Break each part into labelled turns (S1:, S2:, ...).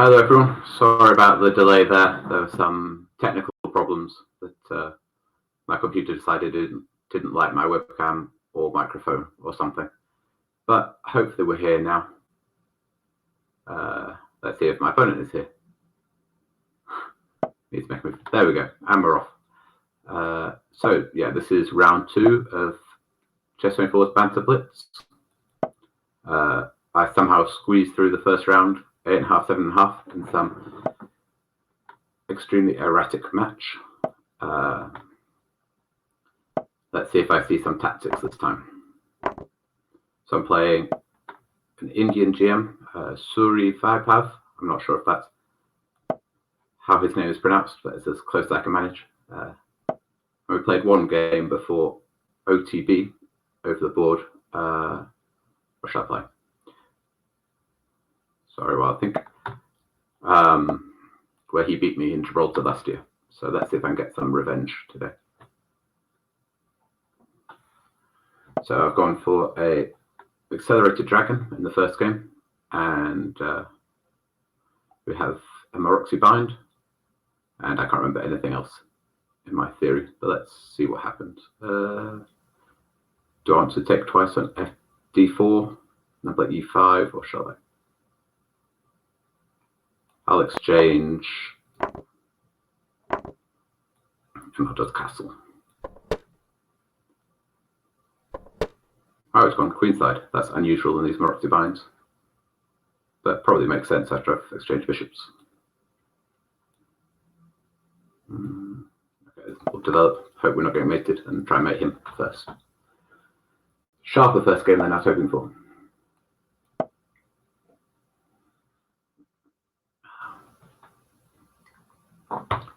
S1: Hello everyone, sorry about the delay there. There were some technical problems that my computer decided it didn't like my webcam or microphone or something. But hopefully we're here now. Let's see if my opponent is here. Needs to make a move. There we go, and we're off. So yeah, this is round 2 of Chess24's Banter Blitz. I somehow squeezed through the first round, 8.5, 7.5, in some extremely erratic match. Let's see if I see some tactics this time. So I'm playing an Indian GM, Suri Vaibhav. I'm not sure if that's how his name is pronounced, but it's as close as I can manage. We played one game before OTB over the board. What should I play? Sorry, well, I think where he beat me in Gibraltar last year. So let's see if I can get some revenge today. So I've gone for a accelerated dragon in the first game, and we have a Maroxy bind, and I can't remember anything else in my theory, but let's see what happens. Do I want to take twice on FD4 and play E5, or shall I? I'll exchange and I'll just castle. Oh, it's gone queenside. That's unusual in these Maroxy binds, but probably makes sense after I've exchanged bishops. Okay, we'll develop. Hope we're not getting mated and try and mate him first. Sharper first game than I was hoping for.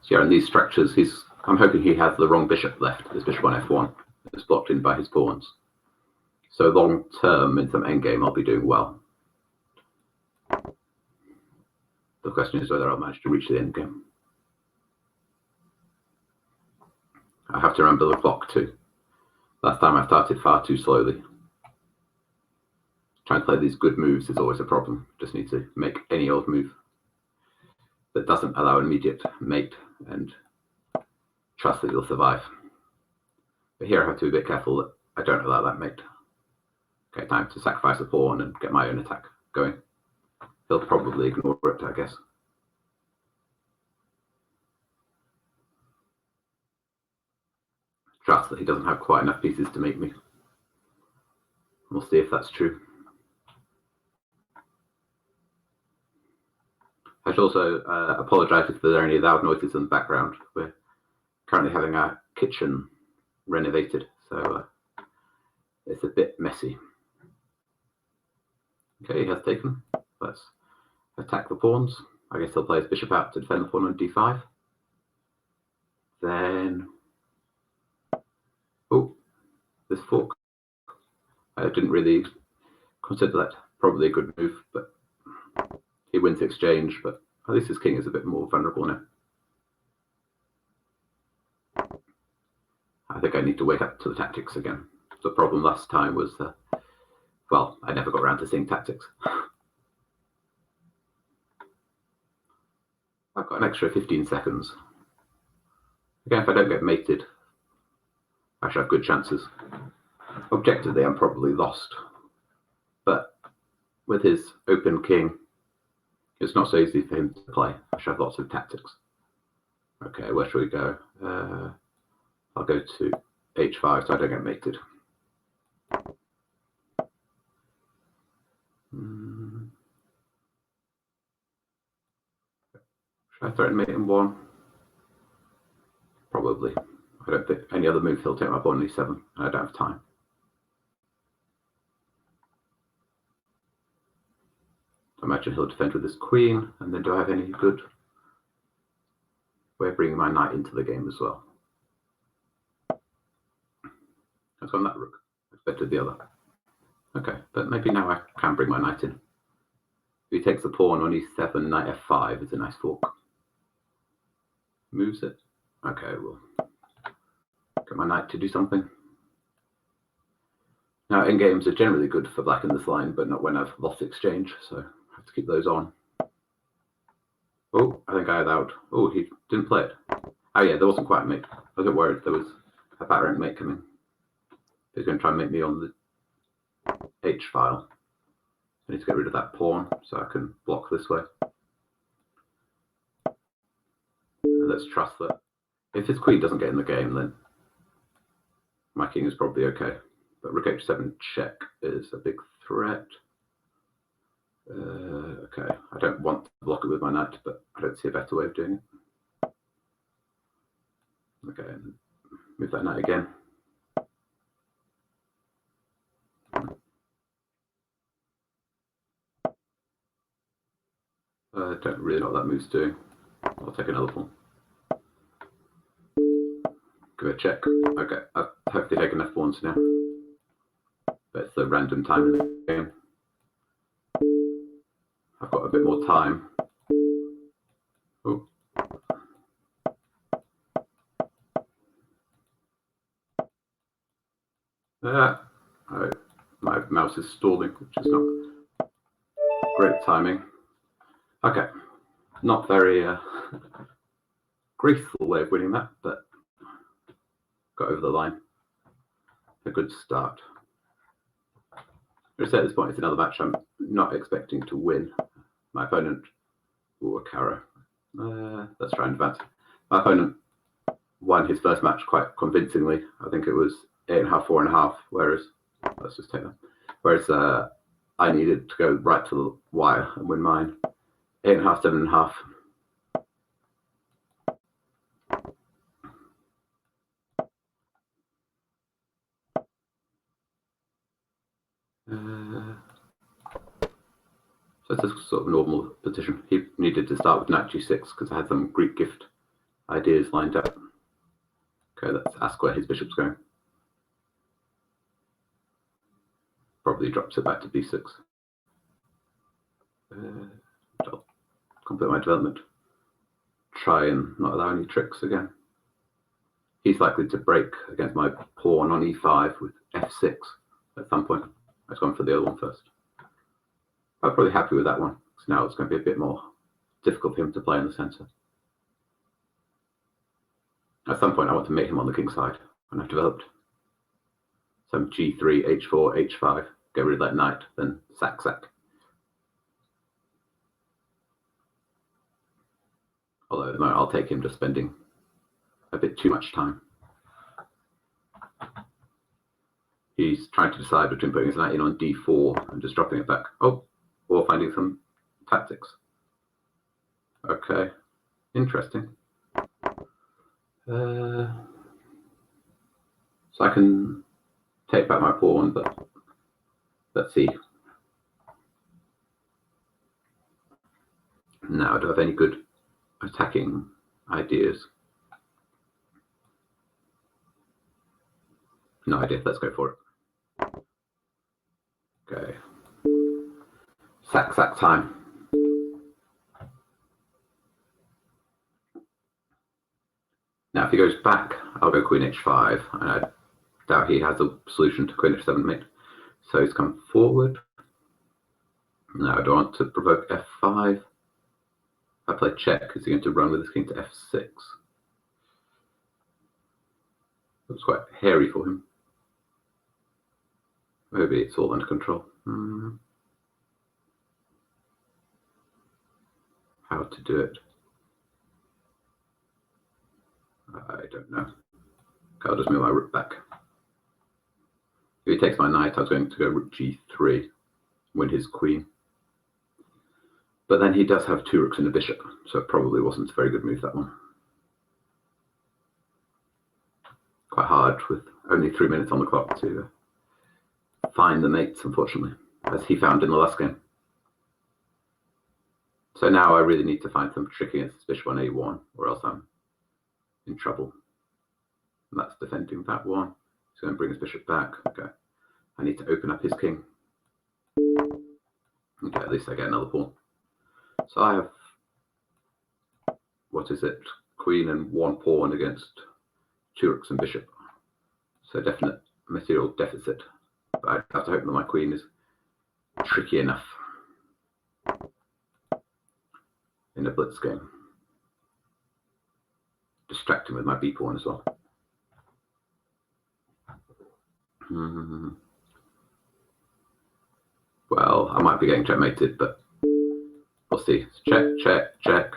S1: So yeah, in these structures, I'm hoping he has the wrong bishop left. This bishop on f1 is blocked in by his pawns. So long term, in some endgame, I'll be doing well. The question is whether I'll manage to reach the endgame. I have to remember the clock too. Last time I started far too slowly. Trying to play these good moves is always a problem. Just need to make any old move that doesn't allow immediate mate and trust that you'll survive. But here I have to be a bit careful that I don't allow that mate. Okay, time to sacrifice a pawn and get my own attack going. He'll probably ignore it, I guess. Trust that he doesn't have quite enough pieces to make me. We'll see if that's true. I should also apologise if there are any loud noises in the background. We're currently having our kitchen renovated, so it's a bit messy. Okay, he has taken. Let's attack the pawns. I guess he'll play his bishop out to defend the pawn on d5. Then, oh, this fork. I didn't really consider that probably a good move, but he wins the exchange, but at least his king is a bit more vulnerable now. I think I need to wake up to the tactics again. The problem last time was, well, I never got around to seeing tactics. I've got an extra 15 seconds. Again, if I don't get mated, I should have good chances. Objectively, I'm probably lost. But with his open king, it's not so easy for him to play. I should have lots of tactics. Okay, where should we go? I'll go to h5 so I don't get mated. Should I threaten mate in 1? Probably. I don't think any other move he'll take my pawn on e7, and I don't have time. I imagine he'll defend with his queen, and then do I have any good way of bringing my knight into the game as well? I've gone that rook. I expected the other. Okay, but maybe now I can bring my knight in. If he takes the pawn on e7, knight f5 is a nice fork. Moves it. Okay, we'll get my knight to do something. Now, endgames are generally good for black in this line, but not when I've lost exchange, so I have to keep those on. Oh, I think I had out. Oh, he didn't play it. Oh yeah, there wasn't quite a mate. I was a bit worried there was a back rank mate coming. He's going to try and make me on the H file. I need to get rid of that pawn so I can block this way. And let's trust that if his queen doesn't get in the game, then my king is probably okay. But rook h7 check is a big threat. Okay, I don't want to block it with my knight, but I don't see a better way of doing it. Okay, move that knight again. I don't really know what that move's doing. I'll take another pawn. Give it a check. Okay, I've hopefully taken enough pawns now. But it's the random time in the game. I've got a bit more time. Oh. My mouse is stalling, which is not great timing. Okay, not very graceful way of winning that, but got over the line. A good start. I'd say at this point it's another match I'm not expecting to win. My opponent, a Cara. Let's try and advance. My opponent won his first match quite convincingly. I think it was 8.5, 4.5. Whereas, let's just take that. Whereas I needed to go right to the wire and win mine. 8.5, 7.5. So it's a sort of normal position. He needed to start with knight g6 because I had some Greek gift ideas lined up. Okay, let's ask where his bishop's going. Probably drops it back to b6. I'll complete my development. Try and not allow any tricks again. He's likely to break against my pawn on e5 with f6 at some point. I've gone for the other one first. I'm probably happy with that one, because now it's going to be a bit more difficult for him to play in the centre. At some point I want to mate him on the king side when I've developed. Some g3, h4, h5, get rid of that knight, then sack. Although at the moment I'll take him just spending a bit too much time. He's trying to decide between putting his knight in on d4 and just dropping it back. Oh, or finding some tactics. Okay, interesting. So I can take back my pawn, but let's see. Now, do I have any good attacking ideas? No idea. Let's go for it. Okay. Sack time. Now, if he goes back, I'll go queen h5, and I doubt he has a solution to queen h7 mate. So he's come forward. Now, do I want to provoke f5? If I play check, is he going to run with his king to f6? Looks quite hairy for him. Maybe it's all under control. How to do it? I don't know. I'll just move my rook back. If he takes my knight, I was going to go rook g3, win his queen. But then he does have 2 rooks and a bishop, so it probably wasn't a very good move, that one. Quite hard with only 3 minutes on the clock to find the mates, unfortunately, as he found in the last game. So now I really need to find some trick against this bishop on a1, or else I'm in trouble. And that's defending that one. He's going to bring his bishop back. Okay. I need to open up his king. Okay, at least I get another pawn. So I have, what is it, queen and 1 pawn against 2 rooks and bishop. So definite material deficit. But I have to hope that my queen is tricky enough. in a blitz game. Distracting with my b pawn as well. Well, I might be getting checkmated, but we'll see. Check, check, check.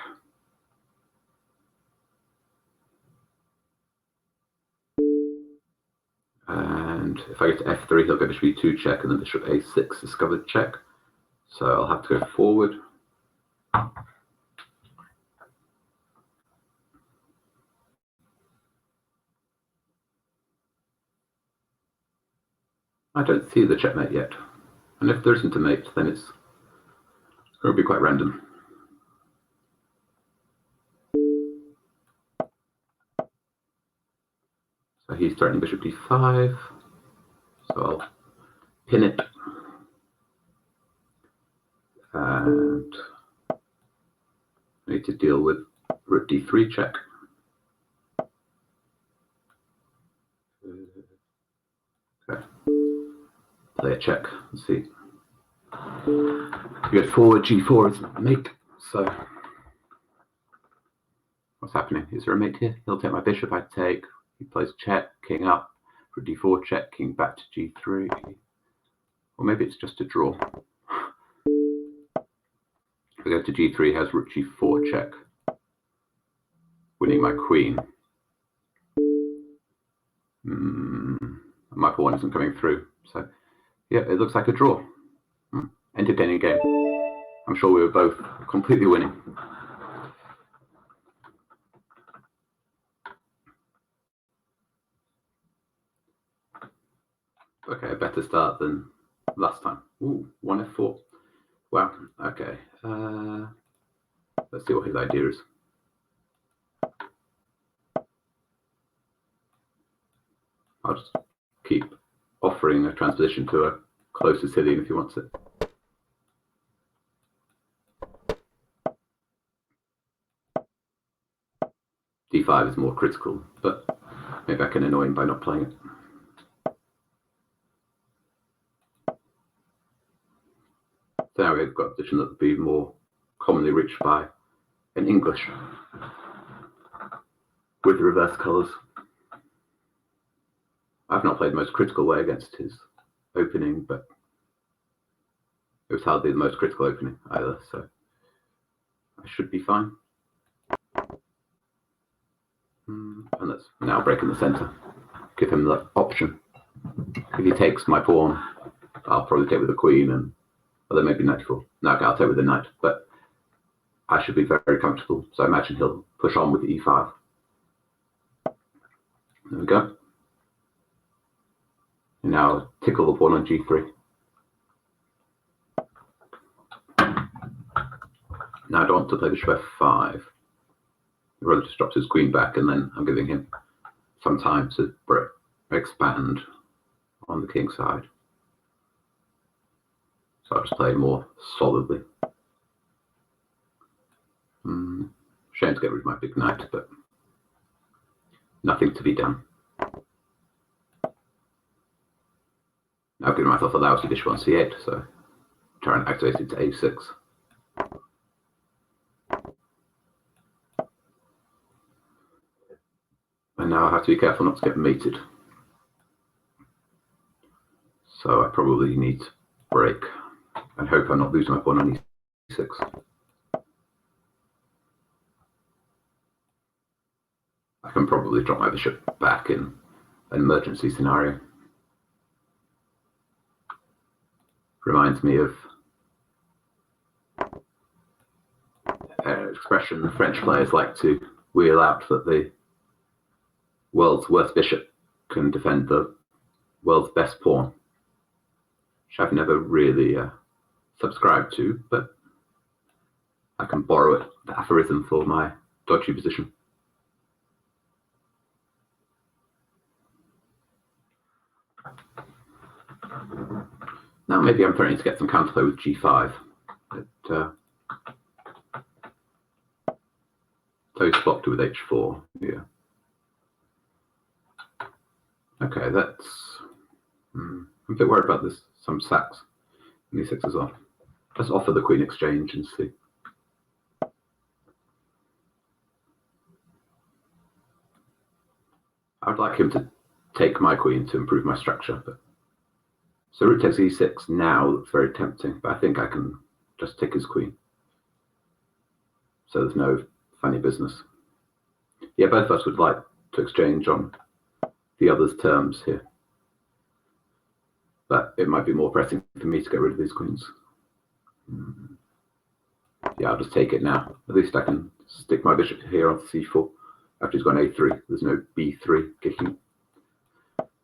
S1: And if I go to f3, he'll go bishop e2 check, and then bishop a6 discovered check. So I'll have to go forward. I don't see the checkmate yet. And if there isn't a mate, then it's going to be quite random. So he's threatening bishop d5. So I'll pin it. And I need to deal with rook d3 check. Okay. Play a check. Let's see. You go forward, g4 is mate. So what's happening? Is there a mate here? He'll take my bishop. I take. He plays check, king up, rook d4 check, king back to g3. Or maybe it's just a draw. If I go to g3, he has rook g4 check, winning my queen. My pawn isn't coming through. So yeah, it looks like a draw. Entertaining game. I'm sure we were both completely winning. Okay, a better start than last time. Ooh, 1f4. Wow, okay. Let's see what his idea is. I'll just keep offering a transposition to a close Sicilian if he wants it. d5 is more critical, but maybe I can annoy him by not playing it. So now we've got a position that would be more commonly reached by an English with the reverse colours. I've not played the most critical way against his opening, but it was hardly the most critical opening either, so I should be fine. And let's now break in the centre. Give him the option. If he takes my pawn, I'll probably take with the queen, and although maybe knight 4. No, okay, I'll take with the knight, but I should be very comfortable. So I imagine he'll push on with the e5. There we go. And now tickle the pawn on g3. Now I don't want to play bishop f5. He rather just drops his queen back, and then I'm giving him some time to expand on the king side. So I'll just play more solidly. Shame to get rid of my big knight, but nothing to be done. Now I've given myself a lousy bishop on c8, so try and activate it to a6. And now I have to be careful not to get mated. So I probably need to break and hope I'm not losing my pawn on e6. I can probably drop my bishop back in an emergency scenario. Reminds me of an expression French players like to wheel out, that the world's worst bishop can defend the world's best pawn, which I've never really subscribed to, but I can borrow it, the aphorism, for my dodgy position. Now maybe I'm threatening to get some counterplay with g5. But so he's blocked with h4. Yeah. Okay, that's. I'm a bit worried about this. Some sacks in e6 as well. Let's offer the queen exchange and see. I would like him to take my queen to improve my structure. But so rook takes e6 now looks very tempting, but I think I can just take his queen. So there's no funny business. Yeah, both of us would like to exchange on the other's terms here. But it might be more pressing for me to get rid of these queens. Yeah, I'll just take it now. At least I can stick my bishop here on c4 after he's got an a3. There's no b3 kicking.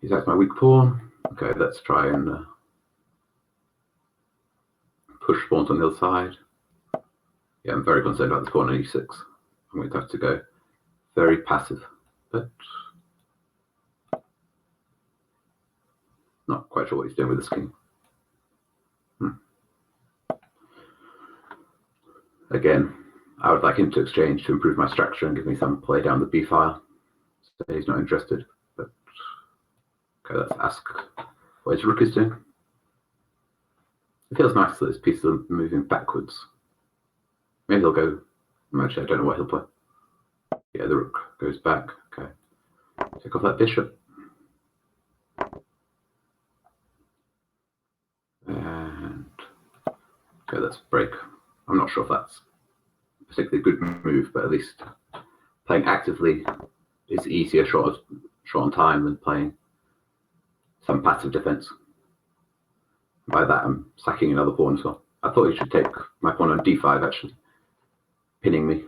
S1: He's at my weak pawn. Okay, let's try and push pawns on the other side. Yeah, I'm very concerned about this pawn on e6. I'm going to have to go very passive, but not quite sure what he's doing with this king. Again, I would like him to exchange to improve my structure and give me some play down the b file. So he's not interested, but okay, let's ask what his rook is doing. It feels nice that his pieces are moving backwards. Maybe he'll go, actually I don't know what he'll play. Yeah, the rook goes back, okay. Take off that bishop. And okay, let's break. I'm not sure if that's a particularly good move, but at least playing actively is easier short on time than playing some passive defense. By that, I'm sacking another pawn as well. I thought he should take my pawn on d5, actually, pinning me.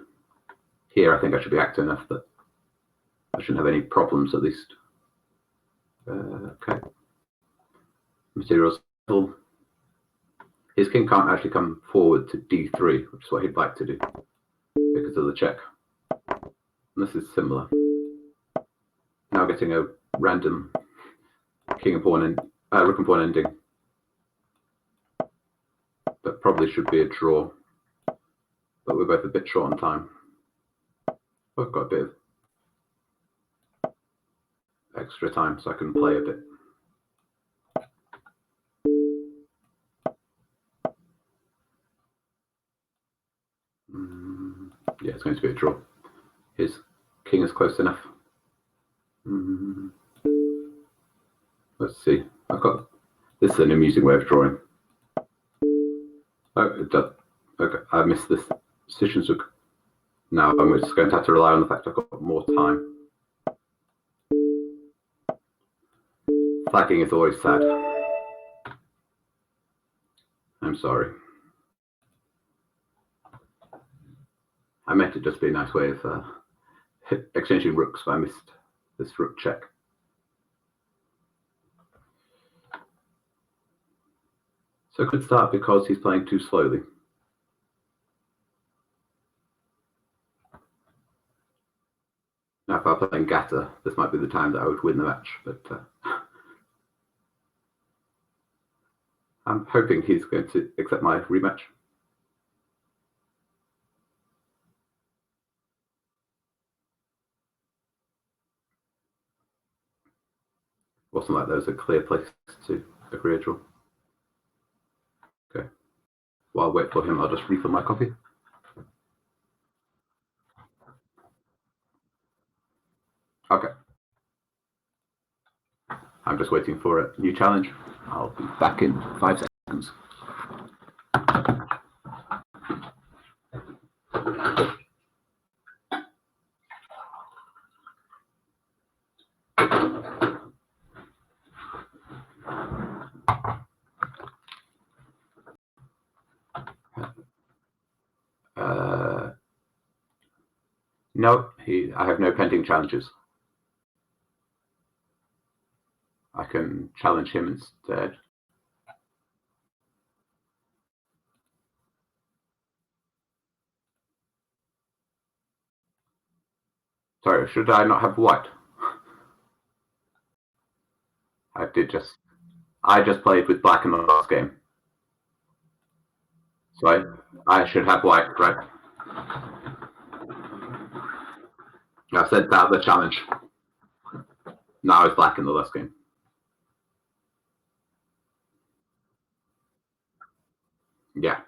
S1: Here, I think I should be active enough that I shouldn't have any problems, at least. Okay. Materials. His king can't actually come forward to d3, which is what he'd like to do, because of the check. And this is similar. Now getting a random king and pawn and rook and pawn ending. That probably should be a draw, but we're both a bit short on time. I've got a bit of extra time, so I can play a bit. Yeah, it's going to be a draw. His king is close enough. Let's see. I've got this is an amusing way of drawing. Oh, it does. Okay, I missed this decision. So now I'm just going to have to rely on the fact I've got more time. Flagging is always sad. I'm sorry. I meant it just be a nice way of exchanging rooks, but I missed this rook check. So good start because he's playing too slowly. Now, if I were playing Gatter, this might be the time that I would win the match, but I'm hoping he's going to accept my rematch. Wasn't like there was a clear place to agree a draw. Okay. While I wait for him, I'll just refill my coffee. Okay. I'm just waiting for a new challenge. I'll be back in 5 seconds. No, I have no pending challenges. I can challenge him instead. Sorry, should I not have white? I just played with black in the last game. So I should have white, right? I've sent out the challenge. Now it's black in the last game. Yeah.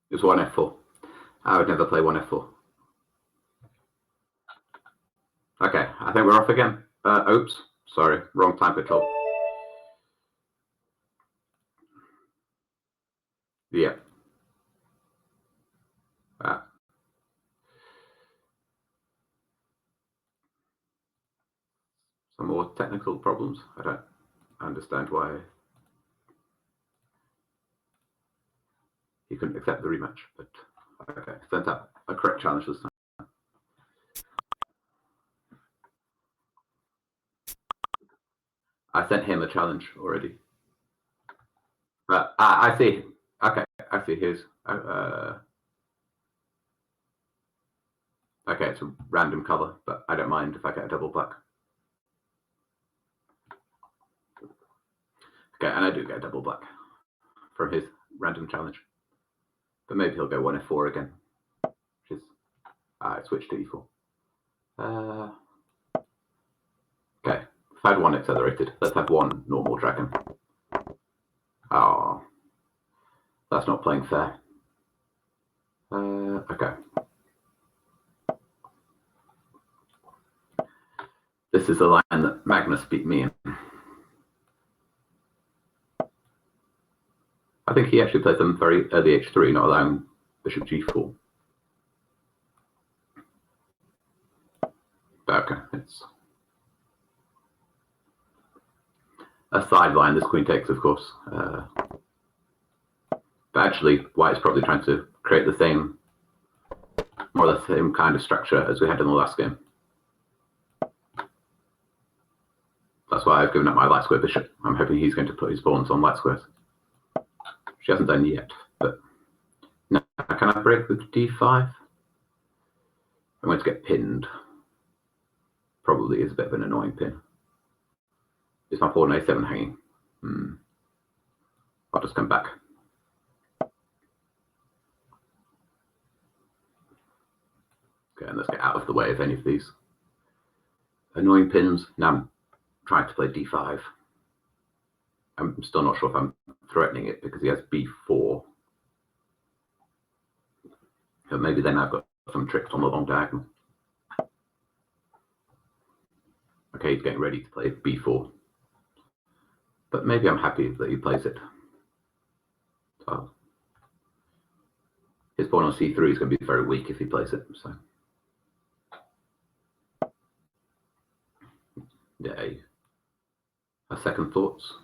S1: It's 1f4. I would never play 1f4. Okay, I think we're off again. Oops, sorry, wrong time control. Yeah. Some more technical problems. I don't understand why he couldn't accept the rematch, but okay, sent out a correct challenge this time. I sent him a challenge already. But I see. Okay, I see his. Okay, it's a random color, but I don't mind if I get a double black. Okay, and I do get a double black from his random challenge. But maybe he'll go 1f4 again, which is I switch to e4. Okay, I've had one accelerated. Let's have one normal dragon. Oh, that's not playing fair. Okay. This is the line that Magnus beat me in. I think he actually played them very early h3, not allowing bishop g4. Okay, it's a sideline. This queen takes, of course. But actually, White's probably trying to create the same, more or less the same kind of structure as we had in the last game. That's why I've given up my light square bishop. I'm hoping he's going to put his pawns on light squares. She hasn't done yet, but now can I break with d5? I'm going to get pinned. Probably is a bit of an annoying pin. Is my pawn a7 hanging? I'll just come back. Okay, and let's get out of the way of any of these annoying pins. Now I'm trying to play d5. I'm still not sure if I'm threatening it because he has b4. So maybe then I've got some tricks on the long diagonal. Okay, he's getting ready to play b4. But maybe I'm happy that he plays it. So his pawn on c3 is going to be very weak if he plays it. So yeah, a second thoughts.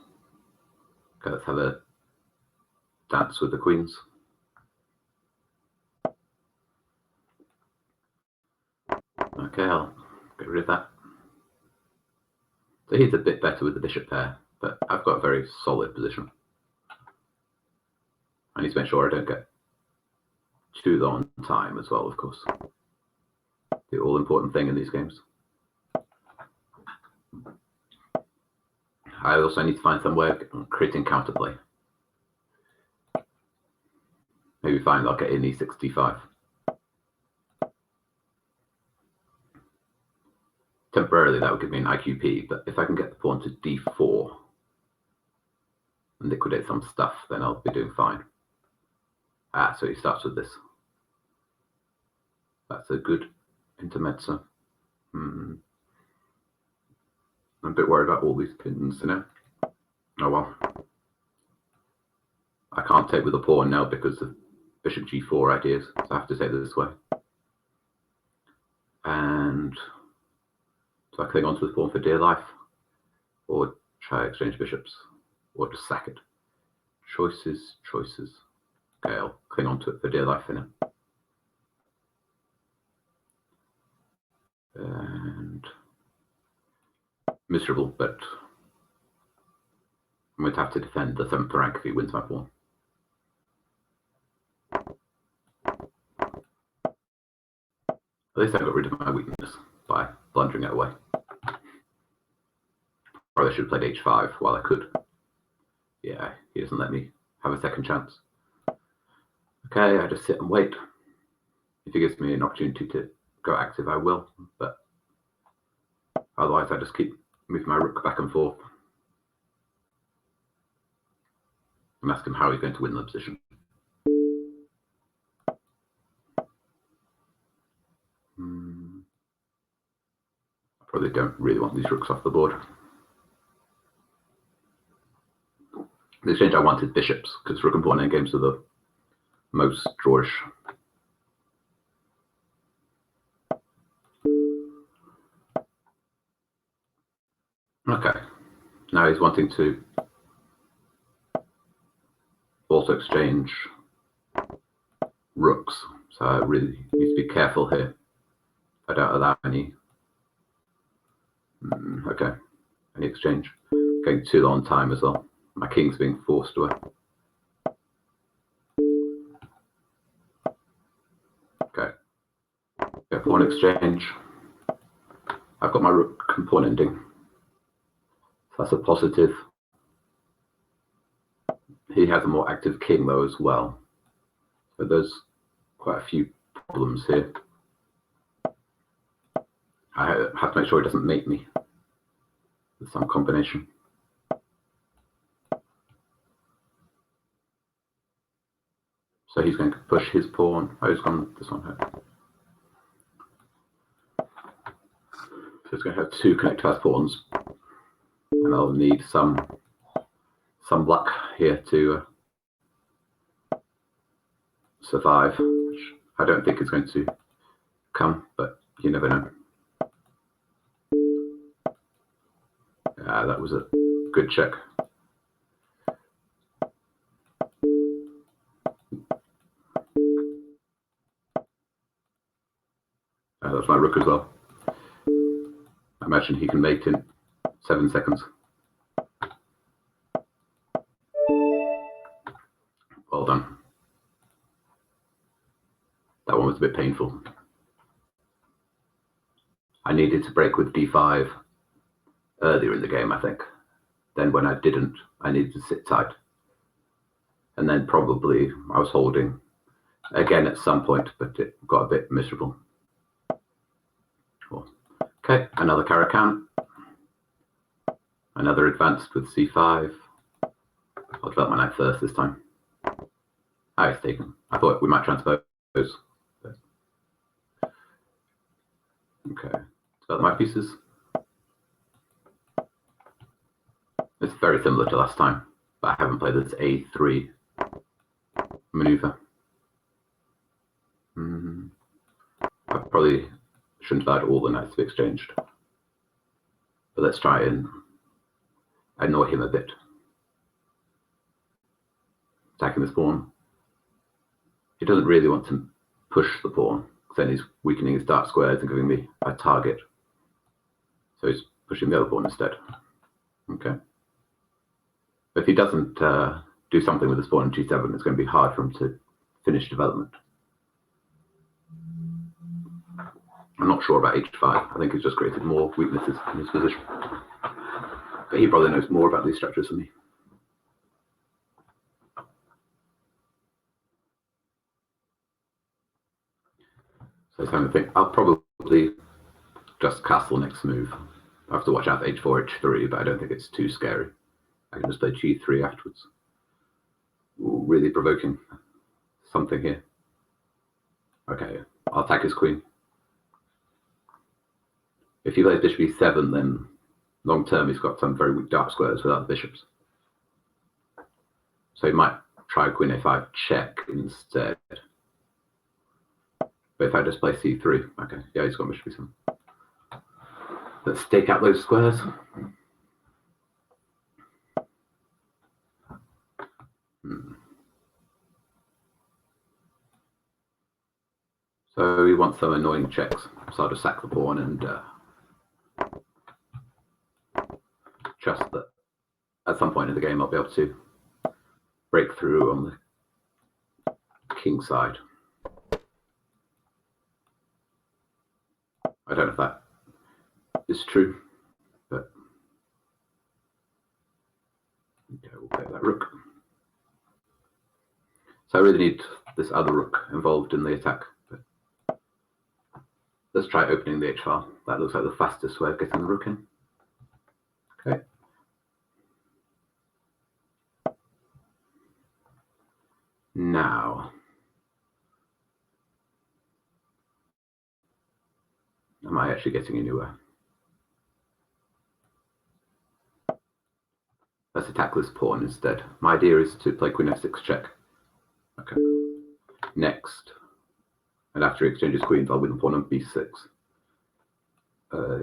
S1: Okay, let's have a dance with the queens. Okay, I'll get rid of that. So he's a bit better with the bishop pair, but I've got a very solid position. I need to make sure I don't get too long time as well, of course. The all-important thing in these games. I also need to find some way of creating counterplay. Maybe find like an e65. Temporarily that would give me an IQP, but if I can get the pawn to d4 and liquidate some stuff, then I'll be doing fine. So he starts with this. That's a good intermezzo. I'm a bit worried about all these pins, you know. Oh well. I can't take with the pawn now because of bishop g4 ideas, so I have to take this way. And do I cling onto the pawn for dear life? Or try exchange bishops? Or just sack it? Choices, choices. Okay, I'll cling onto it for dear life for now. And miserable, but I'm going to have to defend the 7th rank if he wins my pawn. At least I got rid of my weakness by blundering it away. Or I should have played h5 while I could. Yeah, he doesn't let me have a second chance. Okay, I just sit and wait. If he gives me an opportunity to go active, I will, but otherwise I just keep moving my rook back and forth and ask him how he's going to win the position. Probably don't really want these rooks off the board. The exchange I wanted bishops, because rook and pawn endgames are the most drawish. Okay, now he's wanting to also exchange rooks, so I really need to be careful here. I don't allow any. Okay, any exchange. Going too long time as well. My king's being forced away. Okay, pawn exchange. I've got my rook and pawn ending. So that's a positive. He has a more active king though as well. So there's quite a few problems here. I have to make sure he doesn't mate me with some combination. So he's going to push his pawn. Oh, he's gone this one. So he's going to have two connect fast pawns, and I'll need some luck here to survive, which I don't think is going to come, but you never know. That was a good check. That's my rook as well. I imagine he can mate in 7 seconds. Well done. That one was a bit painful. I needed to break with d5 earlier in the game, I think. Then when I didn't, I needed to sit tight. And then probably I was holding again at some point, but it got a bit miserable. Cool. Okay, another Caracan. Another advanced with c5. I'll develop my knight first this time. It's taken. I thought we might transpose. Okay, develop my pieces. It's very similar to last time, but I haven't played this a3 maneuver. I probably shouldn't have had all the knights to be exchanged. But let's try and annoy him a bit. Attacking this pawn. He doesn't really want to push the pawn, because then he's weakening his dark squares and giving me a target. So he's pushing the other pawn instead. Okay. But if he doesn't do something with this pawn in g7, it's going to be hard for him to finish development. I'm not sure about h5. I think he's just created more weaknesses in his position. But he probably knows more about these structures than me. So he's having to think. I'll probably just castle next move. I have to watch out for h4, h3, but I don't think it's too scary. I can just play g3 afterwards. Ooh, really provoking something here. Okay, I'll attack his queen. If he plays bishop e7, then long term he's got some very weak dark squares without the bishops. So he might try queen a5 check instead. But if I just play c3, okay, yeah, he's got bishop e7. Let's stake out those squares. So he wants some annoying checks. So I'll just sack the pawn and trust that at some point in the game I'll be able to break through on the king side. I don't know if that is true, but okay, we'll play that rook. So I really need this other rook involved in the attack. But let's try opening the h-file. That looks like the fastest way of getting the rook in. Okay. Now, am I actually getting anywhere? Let's attack this pawn instead. My idea is to play queen f6 check. Okay. Next, and after he exchanges queens, I'll win the pawn on b6.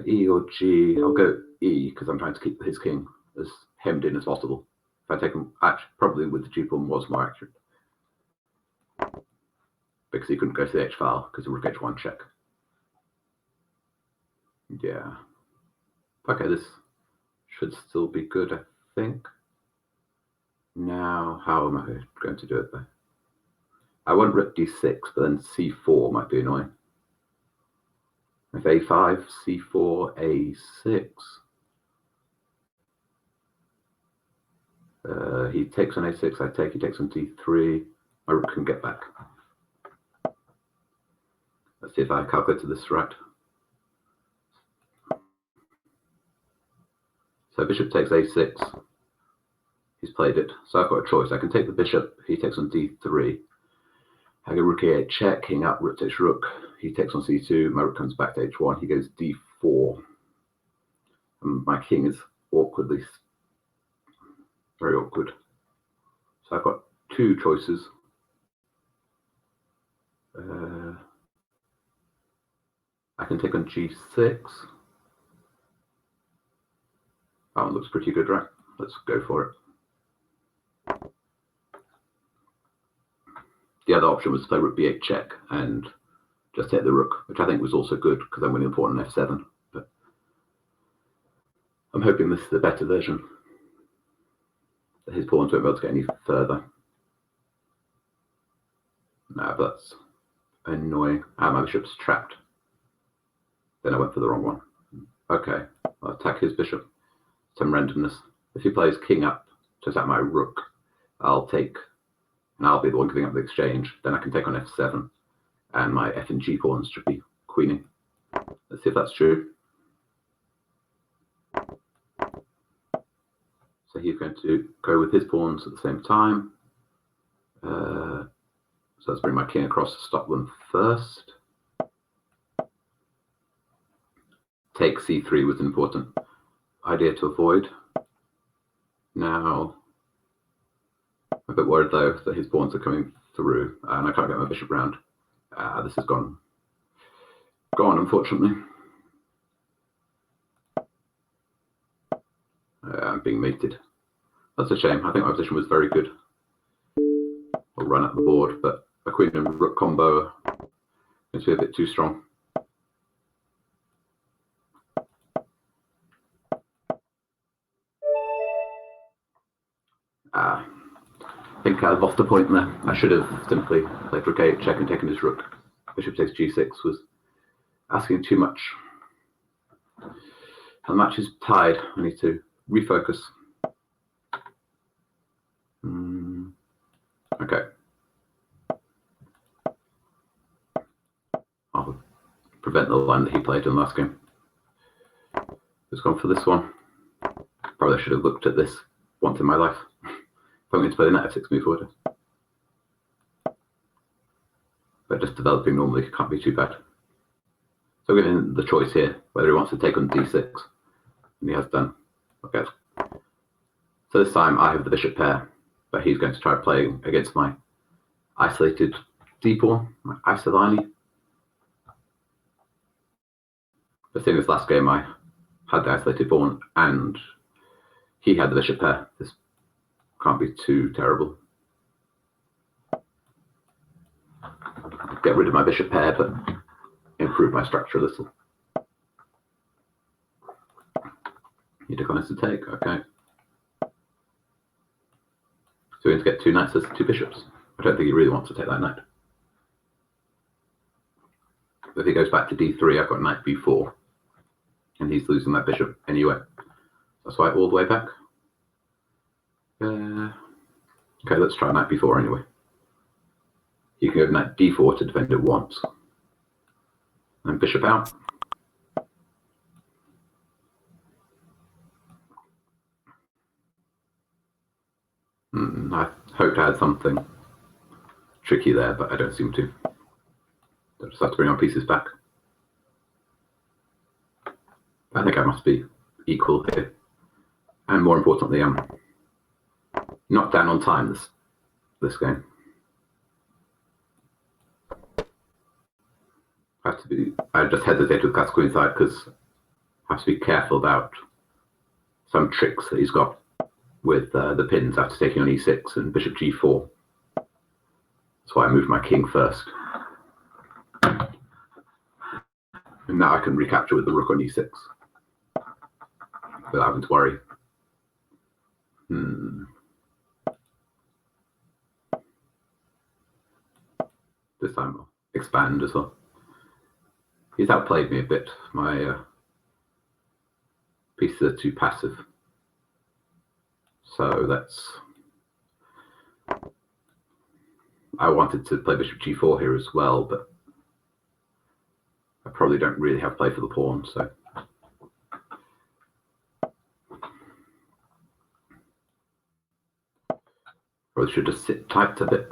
S1: E or G. I'll go E because I'm trying to keep his king as hemmed in as possible. If I take him, actually, probably with the G pawn was more accurate because he couldn't go to the H file because of rook H1 check. Yeah. Okay, this should still be good, I think. Now, how am I going to do it though? I want rook d6, but then c4 might be annoying. If a5, c4, a6. He takes on a6, I take, he takes on d3. My rook can get back. Let's see if I calculate this right. So bishop takes a6. He's played it. So I've got a choice. I can take the bishop. He takes on d3. I go rook a8 check, king up, rook takes rook. He takes on c2. My rook comes back to h1. He goes d4. And my king is awkwardly, very awkward. So I've got two choices. I can take on g6. That one looks pretty good, right? Let's go for it. The other option was to play rook b8 check and just take the rook, which I think was also good because I'm winning the pawn on f7. But I'm hoping this is the better version. That his pawns won't be able to get any further. No, that's annoying. My bishop's trapped. Then I went for the wrong one. Okay, I'll attack his bishop. Some randomness. If he plays king up to attack my rook, I'll take, and I'll be the one giving up the exchange. Then I can take on f7, and my f and g pawns should be queening. Let's see if that's true. So he's going to go with his pawns at the same time. So let's bring my king across to stop them first. Take c3 was an important idea to avoid. Now, I'm a bit worried though that his pawns are coming through and I can't get my bishop round. This has gone unfortunately. I'm being mated. That's a shame. I think my position was very good. I'll run up the board, but a queen and rook combo is a bit too strong. I think I've lost a point there. I should have simply played rook a8 check and taken his rook. Bishop takes g6 was asking too much. And the match is tied. I need to refocus. Okay. I'll prevent the line that he played in the last game. Just gone for this one. Probably should have looked at this once in my life. If I'm going to play the knight f6 move forward. But just developing normally can't be too bad. So we're given the choice here whether he wants to take on d6. And he has done. Okay. So this time I have the bishop pair, but he's going to try playing against my isolated d pawn, my isolani. But seeing this last game, I had the isolated pawn and he had the bishop pair. This can't be too terrible. Get rid of my bishop pair, but improve my structure a little. You took on us to take, okay. So we're going to get two knights as two bishops. I don't think he really wants to take that knight. If he goes back to d3, I've got knight b4. And he's losing that bishop anyway. That's why all the way back. Okay, let's try knight b4 anyway. You can go knight d4 to defend it once. And bishop out. I hoped I had something tricky there, but I don't seem to. I just have to bring our pieces back. I think I must be equal here. And more importantly, not down on time this game. I just hesitate with Castle Queen side because I have to be careful about some tricks that he's got with the pins after taking on e6 and bishop g4. That's why I moved my king first. And now I can recapture with the rook on e6 without having to worry. This time I'll expand as well. He's outplayed me a bit. My pieces are too passive. So I wanted to play bishop g4 here as well, but I probably don't really have play for the pawn, so. Probably should just sit tight a bit.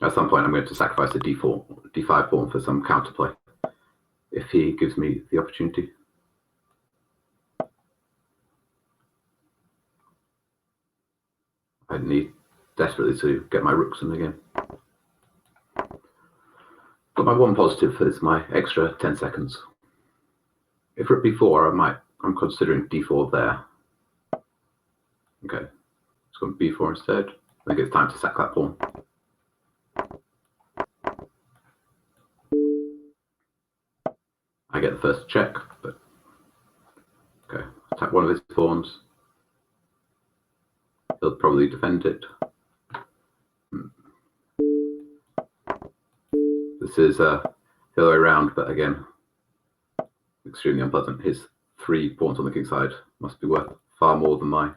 S1: At some point I'm going to sacrifice the d5 pawn for some counterplay, if he gives me the opportunity. I need desperately to get my rooks in the game. But my one positive is my extra 10 seconds. If rook b4, I'm considering d4 there. Okay, it's going b4 instead. I think it's time to sack that pawn. I get the first check, but okay, attack one of his pawns. He'll probably defend it. This is the other way around, but again, extremely unpleasant. His 3 pawns on the king side must be worth far more than my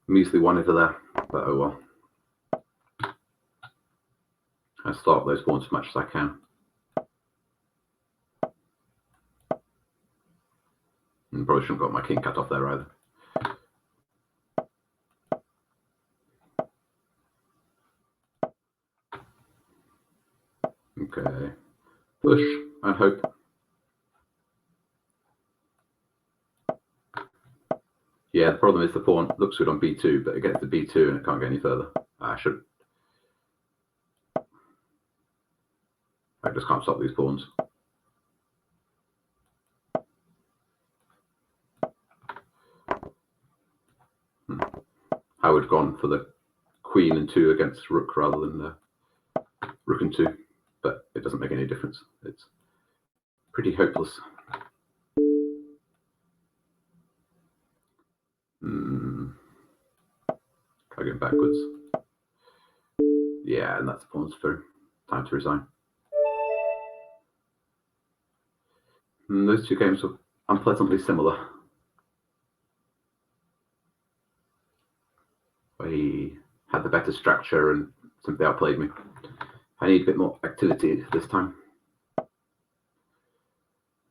S1: measly one over there, but oh well. I start those pawns as much as I can. And probably shouldn't have got my king cut off there either. Okay, push and hope. Yeah, the problem is the pawn looks good on b2, but it gets to b2 and it can't get any further. I just can't stop these pawns. I would have gone for the queen and 2 against rook rather than rook and 2, but it doesn't make any difference. It's pretty hopeless. Try going backwards. Yeah, and that's the pawn's through. Time to resign. Those two games were unpleasantly similar. He had the better structure and simply outplayed me. I need a bit more activity this time.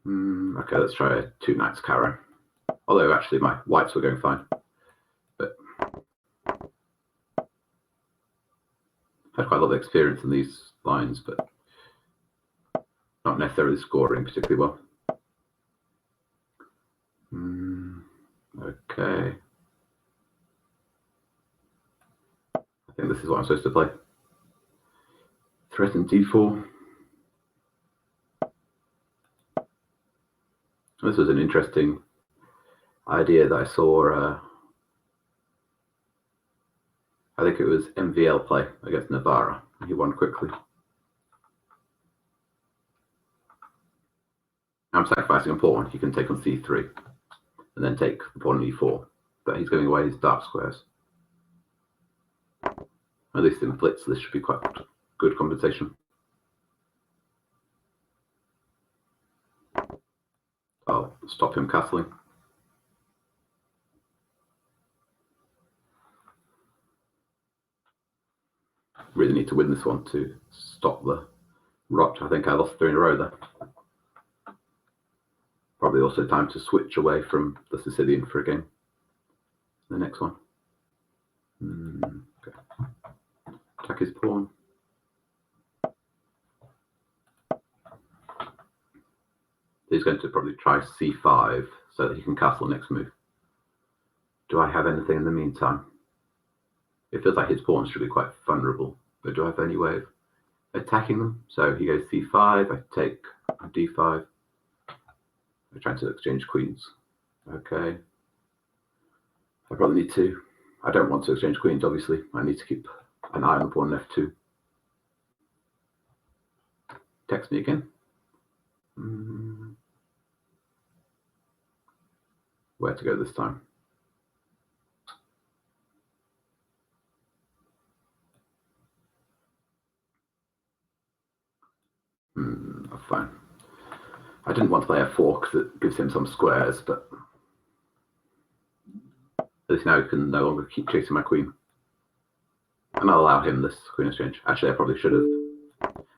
S1: Okay, let's try a 2 knights carry. Although actually my whites were going fine. But I had quite a lot of experience in these lines, but not necessarily scoring particularly well. Okay. I think this is what I'm supposed to play. Threaten d4. This was an interesting idea that I saw. I think it was MVL play against Navarra. He won quickly. I'm sacrificing a pawn. He can take on c3 and then take the pawn on e4. But he's giving away his dark squares. At least in Blitz, this should be quite good compensation. I'll stop him castling. Really need to win this one to stop the rot. I think I lost 3 in a row there. Probably also time to switch away from the Sicilian for a game. The next one. Okay. Attack his pawn. He's going to probably try c5 so that he can castle next move Do I have anything in the meantime? It feels like his pawns should be quite vulnerable, but do I have any way of attacking them? So he goes c5, I take d5. I'm trying to exchange queens. Okay. I probably need to. I don't want to exchange queens, obviously. I need to keep an eye on the pawn f2. Text me again. Where to go this time? Fine. I didn't want to play f4 because it gives him some squares, but at least now he can no longer keep chasing my queen. And I'll allow him this queen exchange. Actually, I probably should have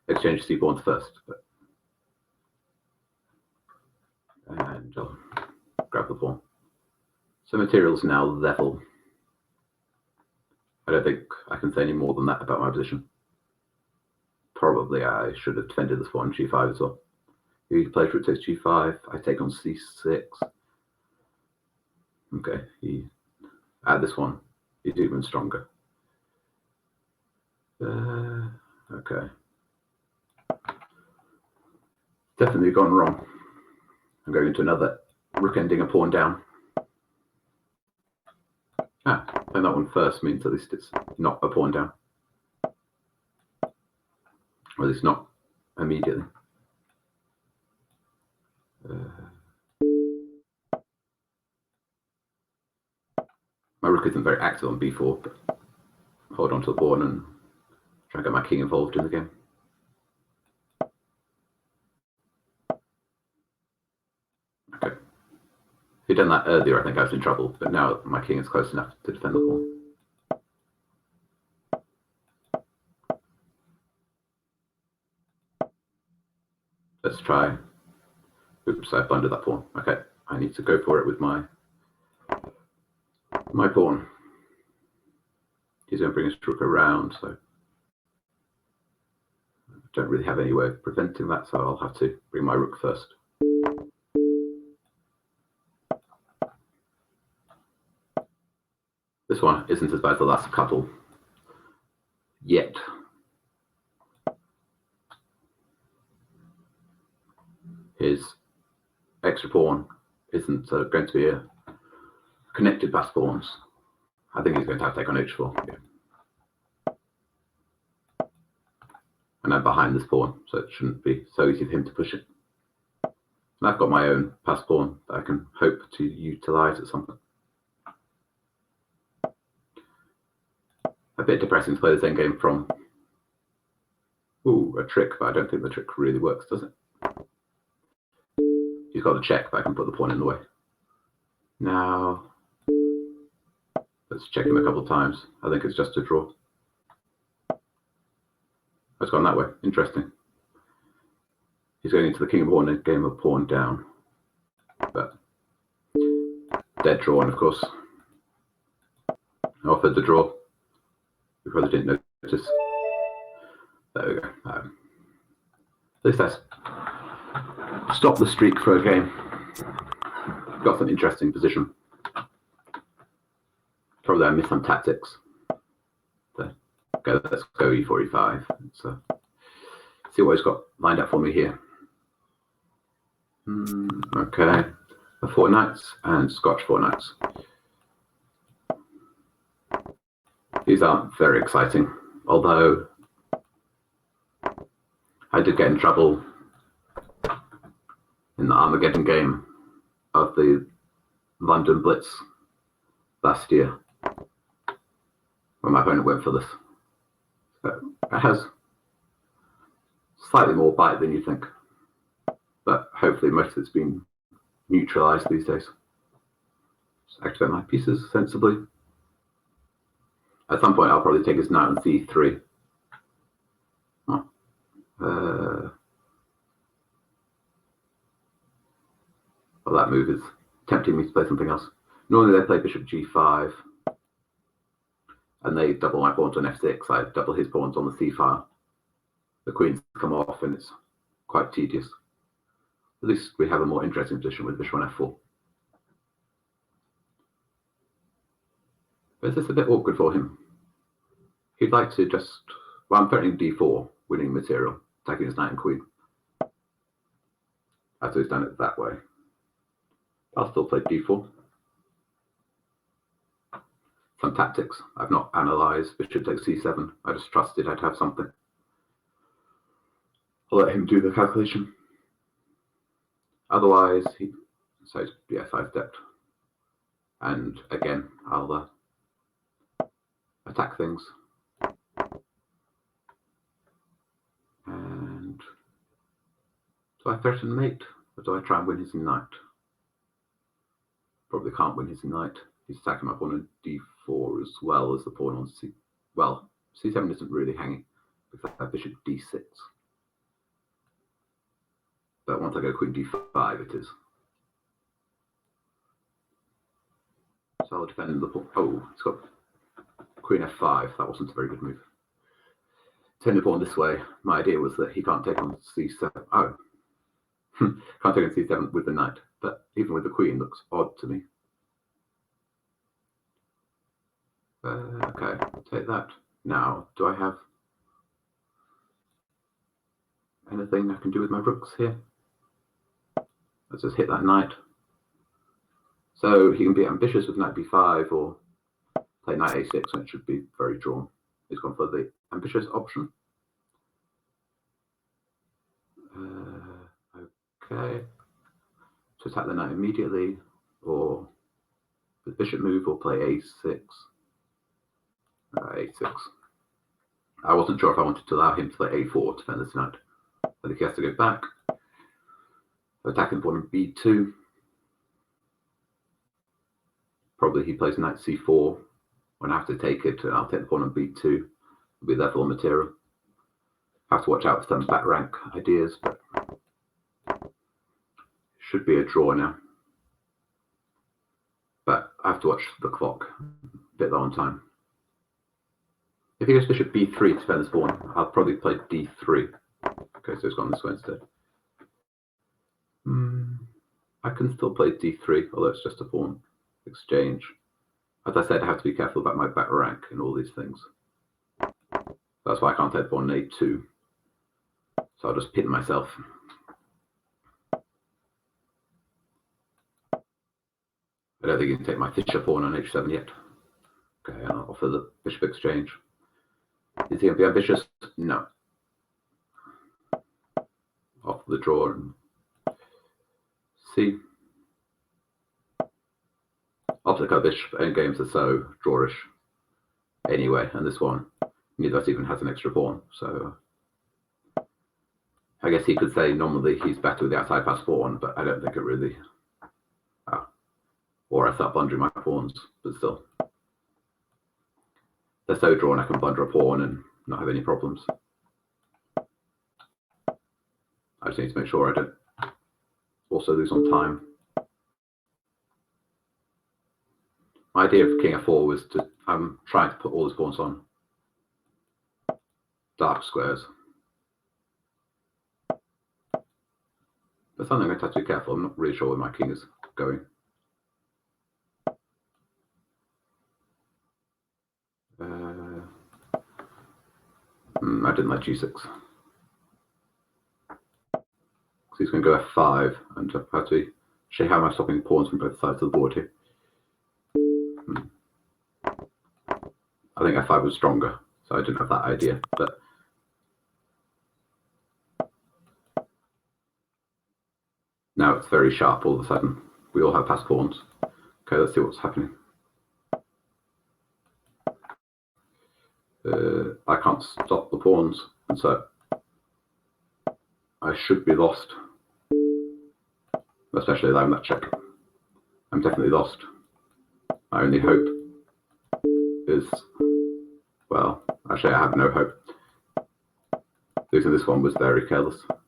S1: exchanged c pawns first. But... And I'll grab the pawn. So material's now level. I don't think I can say any more than that about my position. Probably I should have defended this pawn g5 as well. He plays rook takes g5. I take on c6. Okay, he add this one. He's even stronger. Okay. Definitely gone wrong. I'm going into another rook ending a pawn down. Playing that one first means at least it's not a pawn down. Or at least not immediately. My rook isn't very active on b4, but hold on to the pawn and try and get my king involved in the game. Okay. If he'd done that earlier, I think I was in trouble, but now my king is close enough to defend the pawn. Let's try. Oops, I blundered that pawn. Okay, I need to go for it with my pawn. He's going to bring his rook around, so I don't really have any way of preventing that, so I'll have to bring my rook first. This one isn't as bad as the last couple yet. His extra pawn isn't going to be a connected pass pawns. I think he's going to have to take on h4. Yeah. And I'm behind this pawn, so it shouldn't be so easy for him to push it. And I've got my own pass pawn that I can hope to utilize at some point. A bit depressing to play the same game from a trick, but I don't think the trick really works, does it? He's got the check, but I can put the pawn in the way. Now, let's check him a couple of times. I think it's just a draw. It's gone that way. Interesting. He's going into the king of pawn in a game of pawn down. But dead draw, and of course, I offered the draw. You probably didn't notice. There we go. At least that's stopped the streak for a game. Got some interesting position. Probably I missed some tactics. So, okay, let's go e4, e5. So, see what he's got lined up for me here. Okay, the 4 knights and Scotch 4 knights. These aren't very exciting, although I did get in trouble in the Armageddon game of the London Blitz last year when my opponent went for this. So it has slightly more bite than you think, but hopefully most of it's been neutralized these days. Just activate my pieces sensibly. At some point I'll probably take his knight on c3. Well, that move is tempting me to play something else. Normally they play bishop g5, and they double my pawns on f6. I double his pawns on the c file. The queens come off, and it's quite tedious. At least we have a more interesting position with bishop on f4. But is this a bit awkward for him? He'd like to just... Well, I'm threatening d4, winning material, attacking his knight and queen. I thought he's done it that way. I'll still play d4. Some tactics. I've not analysed. Bishop takes c7. I just trusted I'd have something. I'll let him do the calculation. Otherwise, so yes, I've stepped. And again, I'll attack things. And do I threaten mate, or do I try and win his knight? Probably can't win his knight. He's attacking my pawn on d4 as well as the pawn on c. Well, c7 isn't really hanging because I have bishop d6. But once I go queen d5, it is. So I'll defend the pawn. Oh, it's got queen f5. That wasn't a very good move. Turn the pawn this way. My idea was that he can't take on c7. Oh, can't take on c7 with the knight. But even with the queen, looks odd to me. Okay, take that. Now, do I have anything I can do with my rooks here? Let's just hit that knight. So he can be ambitious with knight b5 or play knight a6 when it should be very drawn. He's gone for the ambitious option. Okay. To attack the knight immediately, or the bishop move, or play a6. A6. I wasn't sure if I wanted to allow him to play a4 to defend this knight. I think he has to go back. Attacking pawn on b2. Probably he plays knight c4. When I have to take it, I'll take the pawn on b2. It'll be level on material. Have to watch out for some back rank ideas, but should be a draw now. But I have to watch the clock. A bit low on time. If he goes bishop b3 to defend this pawn, I'll probably play d3. Okay, so it's gone this way instead. I can still play d3, although it's just a pawn exchange. As I said, I have to be careful about my back rank and all these things. That's why I can't take pawn on a2. So I'll just pin myself. I don't think you can take my Fischer pawn on h7 yet. Okay, I'll offer the bishop exchange. Is he going to be ambitious? No. Offer the draw and see. Optical bishop endgames are so drawish anyway, and this one, neither of us even has an extra pawn, so I guess he could say normally he's better with the outside pass pawn, but I don't think it really. Or I start blundering my pawns, but still. They're so drawn I can blunder a pawn and not have any problems. I just need to make sure I don't also lose on time. My idea of king f4 was to, I'm trying to put all his pawns on dark squares. But something I have to be careful. I'm not really sure where my king is going. I didn't like g6. So he's going to go f5, and I have to show how am I stopping pawns from both sides of the board here. I think f5 was stronger, so I didn't have that idea. But now it's very sharp all of a sudden. We all have passed pawns. Okay, let's see what's happening. I can't stop the pawns, and so I should be lost. Especially allowing that check. I'm definitely lost. My only hope is, well, actually I have no hope. Losing this one was very careless. I'm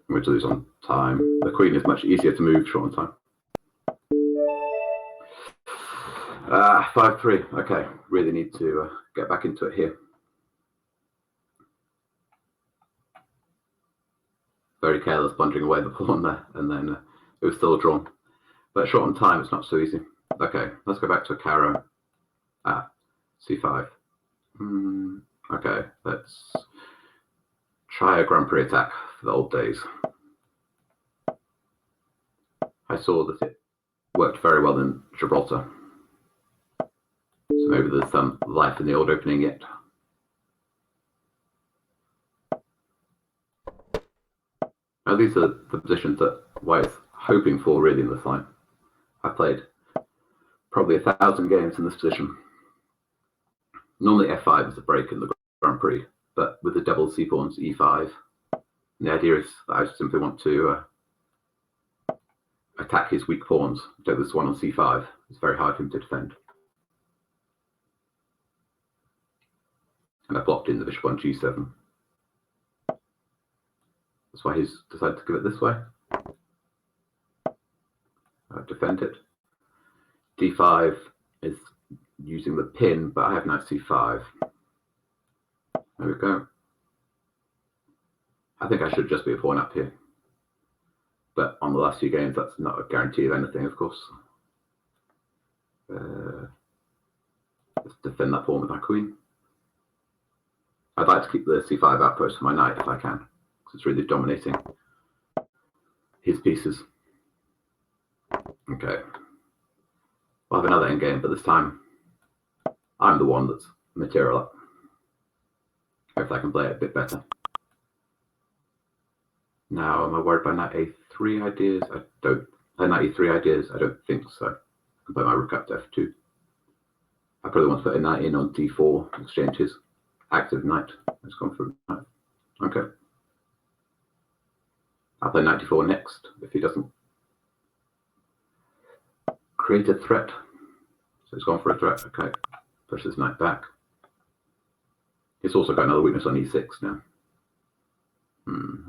S1: going to lose on time. The queen is much easier to move short on time. 5-3. Okay, really need to get back into it here. Very careless, blundering away the pawn there, and then it was still drawn. But short on time, it's not so easy. Okay, let's go back to Caro. C5. Okay, let's try a Grand Prix attack for the old days. I saw that it worked very well in Gibraltar. So maybe there's some life in the old opening yet. Now these are the positions that White's hoping for really in this line. I've played probably 1,000 games in this position. Normally f5 is a break in the Grand Prix, but with the double c-pawns e5, the idea is that I simply want to attack his weak pawns. So this one on c5, it's very hard for him to defend. And I blocked in the bishop on g7. That's why he's decided to give it this way. Defend it. d5 is using the pin, but I have knight c5. There we go. I think I should just be a pawn up here. But on the last few games, that's not a guarantee of anything, of course. Let's defend that pawn with my queen. I'd like to keep the c5 outpost for my knight if I can, because it's really dominating his pieces. Okay. We'll have another endgame, but this time I'm the one that's material up. Hopefully I can play it a bit better. Now, am I worried by knight a3 ideas? I don't. Knight e3 ideas? I don't think so. I can play my rook up to f2. I probably want to put a knight in on d4, exchange his active knight. Let's go for knight. Okay. I'll play knight d4 next if he doesn't create a threat. So he's gone for a threat. Okay. Push this knight back. He's also got another weakness on e6 now.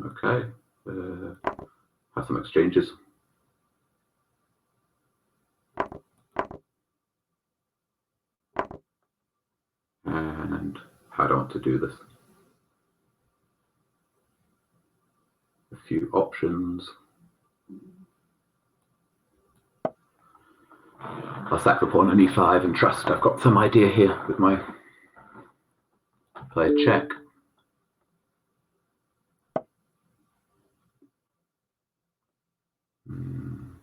S1: Okay. Have some exchanges. And how do I want to do this? A few options. I'll sack the pawn on e5 and trust I've got some idea here with my play check. And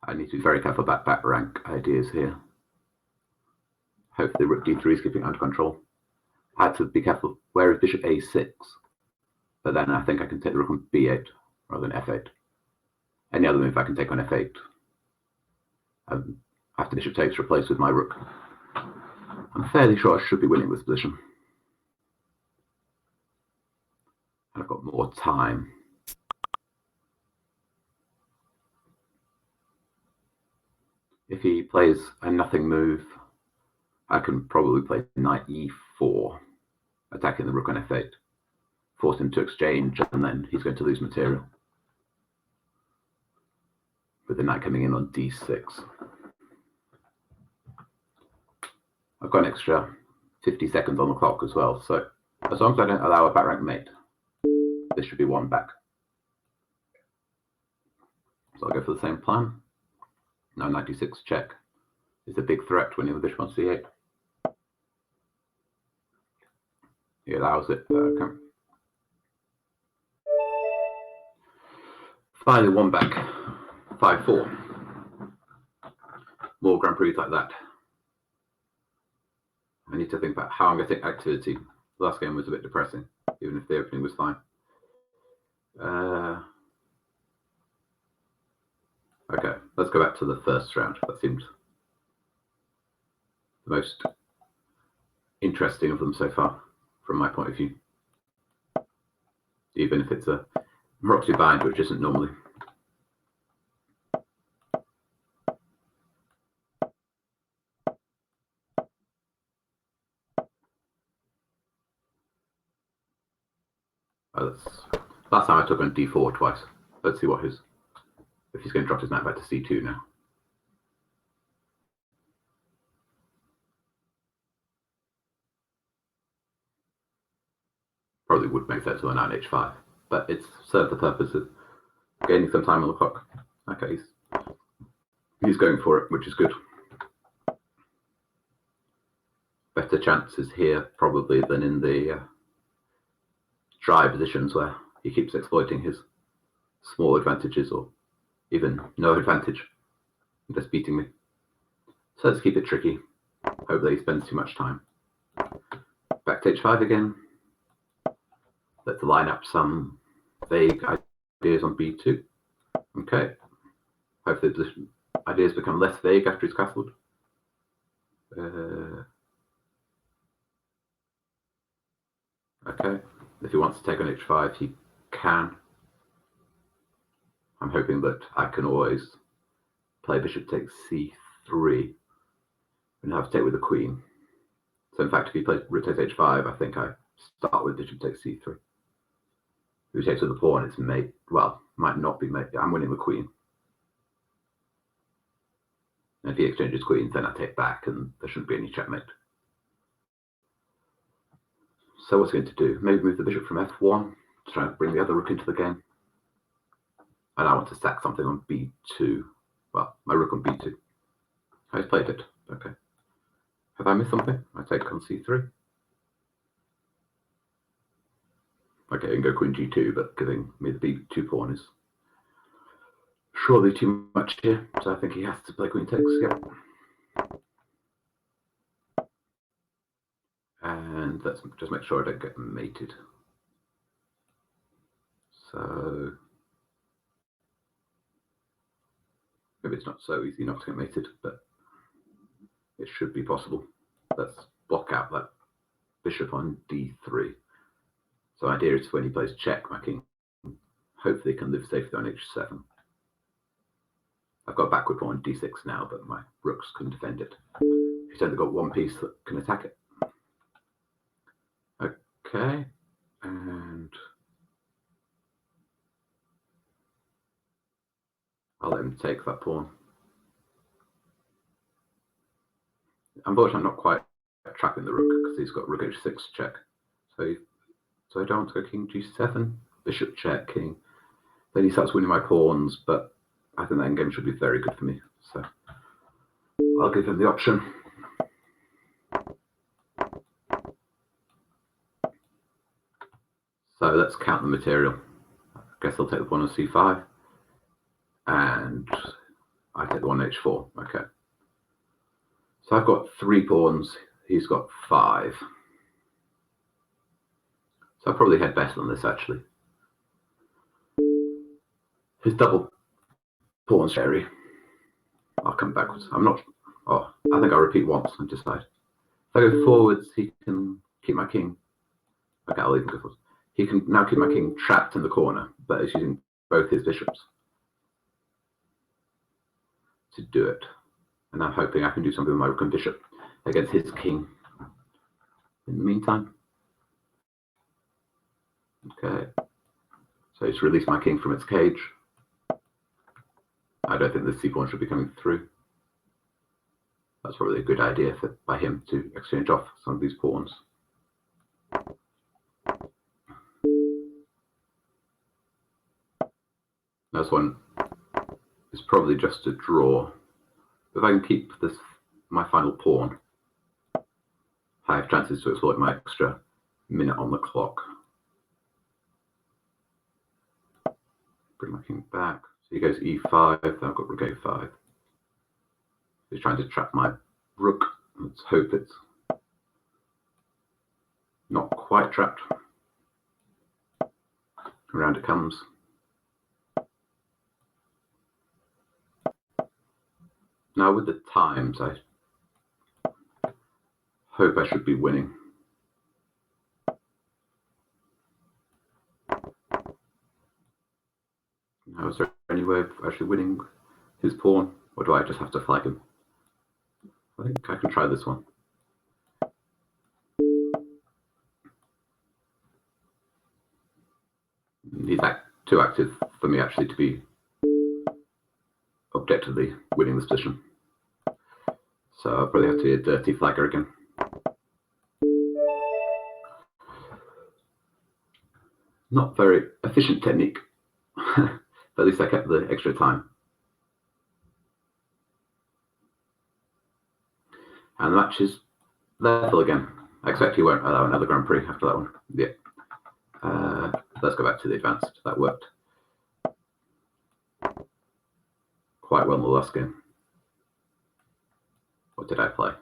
S1: I need to be very careful about back rank ideas here. Hopefully rook d3 is keeping it under control. I had to be careful where is bishop a6, but then I think I can take the rook on b8 rather than f8. Any other move I can take on f8. After bishop takes, replaced with my rook. I'm fairly sure I should be winning this position. I've got more time. If he plays a nothing move, I can probably play knight e4, attacking the rook on f8, force him to exchange, and then he's going to lose material. With the knight coming in on d6. I've got an extra 50 seconds on the clock as well, so as long as I don't allow a back rank mate, this should be one back. So I'll go for the same plan. Now knight d6 check is a big threat when the bishop on c8. He allows it. Okay. Finally, one back. 5-4. More Grand Prix like that. I need to think about how I'm going to take activity. The last game was a bit depressing, even if the opening was fine. Okay, let's go back to the first round. That seemed the most interesting of them so far, from my point of view. Even if it's a Roxy bind, which isn't normally. Last time I took on d4 twice. Let's see what if he's going to drop his knight back to c2 now. Probably would make sense with a knight h5, but it's served the purpose of gaining some time on the clock. Okay, He's going for it, which is good. Better chances here probably than in the dry positions where he keeps exploiting his small advantages or even no advantage and just beating me. So let's keep it tricky. Hopefully he spends too much time. Back to h5 again. Let's line up some vague ideas on b2. Okay. Hopefully the ideas become less vague after he's castled. Okay. If he wants to take on h5, he can. I'm hoping that I can always play bishop takes c3 and have to take with the queen. So in fact, if he plays rook takes h5, I think I start with bishop takes c3. If he takes with the pawn, it's mate. Well, might not be mate. I'm winning the queen. And if he exchanges queens, then I take back, and there shouldn't be any checkmate. So what's he going to do? Maybe move the bishop from f1 to try and bring the other rook into the game. And I want to sack something on b2. Well, my rook on b2. I've played it. Okay. Have I missed something? I take on c3. Okay, I can go queen g2, but giving me the b2 pawn is surely too much here. So I think he has to play queen takes. Yep. And let's just make sure I don't get mated. So maybe it's not so easy not to get mated, but it should be possible. Let's block out that bishop on d3. So the idea is when he plays check, my king hopefully can live safely on h7. I've got backward pawn on d6 now, but my rooks can defend it. He's only got one piece that can attack it. Okay, and I'll let him take that pawn. Unfortunately, I'm not quite trapping the rook because he's got rook h6 check. So I don't want to go king g7, bishop check, king. Then he starts winning my pawns, but I think that endgame should be very good for me. So I'll give him the option. So let's count the material. I guess I'll take the pawn on c5. And I take the one on h4. Okay. So I've got 3 pawns. He's got 5. So I'll probably head better than this, actually. His double pawn cherry. I'll come backwards. I'm not. Oh, I think I'll repeat once and decide. If I go forwards, he can keep my king. Okay, I'll even go forwards. He can now keep my king trapped in the corner, but he's using both his bishops to do it. And I'm hoping I can do something with my rook and bishop against his king in the meantime. Okay. So he's released my king from its cage. I don't think the c-pawn should be coming through. That's probably a good idea by him to exchange off some of these pawns. This one is probably just a draw. If I can keep this my final pawn, I have chances to exploit my extra minute on the clock. Bring my king back. So he goes e5, then I've got rook a5. He's trying to trap my rook. Let's hope it's not quite trapped. Around it comes. Now with the times, I hope I should be winning. Now, is there any way of actually winning his pawn, or do I just have to flag him? I think I can try this one. He's too active for me actually to be objectively winning this position. So I'll probably have to be a dirty flagger again. Not very efficient technique, but at least I kept the extra time. And the match is level again. I expect he won't allow another Grand Prix after that one. Yeah. Let's go back to the advanced. That worked quite well in the last game. What did I play?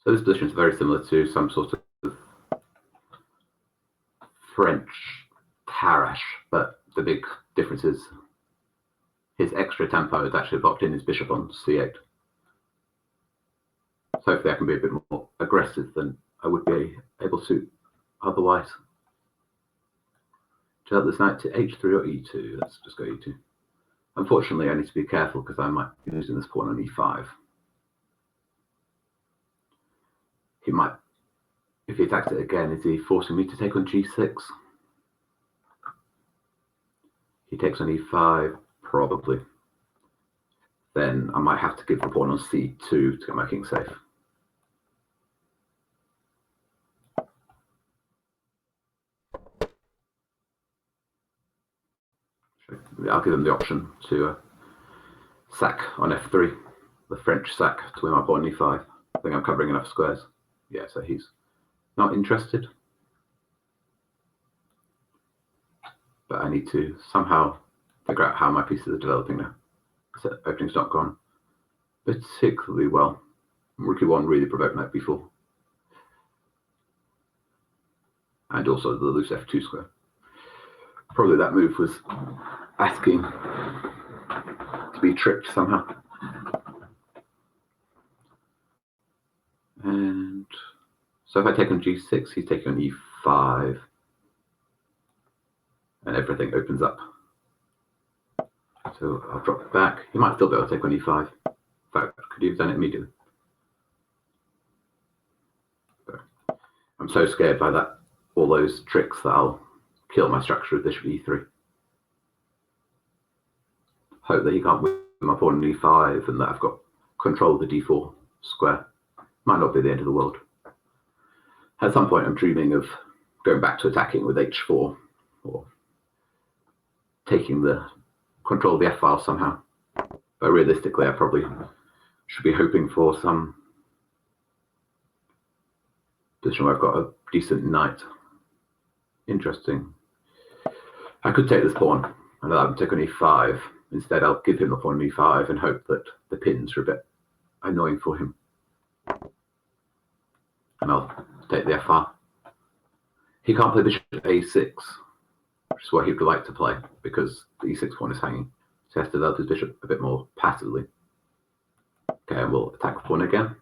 S1: So this position is very similar to some sort of French Tarash, but the big difference is his extra tempo is actually locked in his bishop on c8. So hopefully I can be a bit more aggressive than I would be able to otherwise. Tell this knight to h3 or e2. Let's just go e2. Unfortunately, I need to be careful because I might be losing this pawn on e5. He might, if he attacks it again, is he forcing me to take on g6? He takes on e5, probably. Then I might have to give the pawn on c2 to get my king safe. I'll give him the option to sack on f3, the French sack to win my pawn on e5. I think I'm covering enough squares. Yeah, so he's not interested. But I need to somehow figure out how my pieces are developing now. So opening's not gone particularly well. Rook e1 really provoked knight b4. And also the loose f2 square. Probably that move was asking to be tricked somehow. And so if I take on g6, he's taking on e5. And everything opens up. So I'll drop it back. He might still be able to take on e5. In fact, could he have done it immediately? But I'm so scared by that, all those tricks, that I'll kill my structure with bishop e3. Hope that he can't win my pawn on e5 and that I've got control of the d4 square. Might not be the end of the world. At some point I'm dreaming of going back to attacking with h4 or taking the control of the f-file somehow. But realistically I probably should be hoping for some position where I've got a decent knight. Interesting. I could take this pawn and allow him to take on e5. Instead, I'll give him the pawn on e5 and hope that the pins are a bit annoying for him. And I'll take the f-file. He can't play bishop a6, which is what he would like to play, because the e6 pawn is hanging. So he has to develop his bishop a bit more passively. Okay, and we'll attack the pawn again.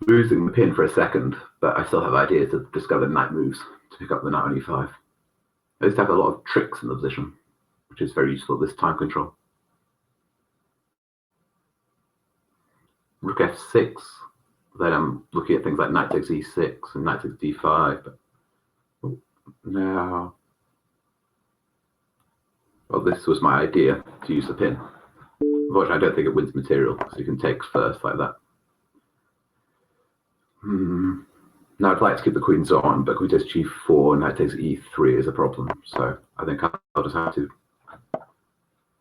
S1: Losing the pin for a second, but I still have ideas of discovered knight moves to pick up the knight on e5. I used to have a lot of tricks in the position, which is very useful, this time control. Rook f6, then I'm looking at things like knight takes e6 and knight takes d5, but now, well, this was my idea to use the pin. Unfortunately, I don't think it wins material, because you can take first like that. Now I'd like to keep the queens on, but queen takes g4, knight takes e3 is a problem. So I think I'll just have to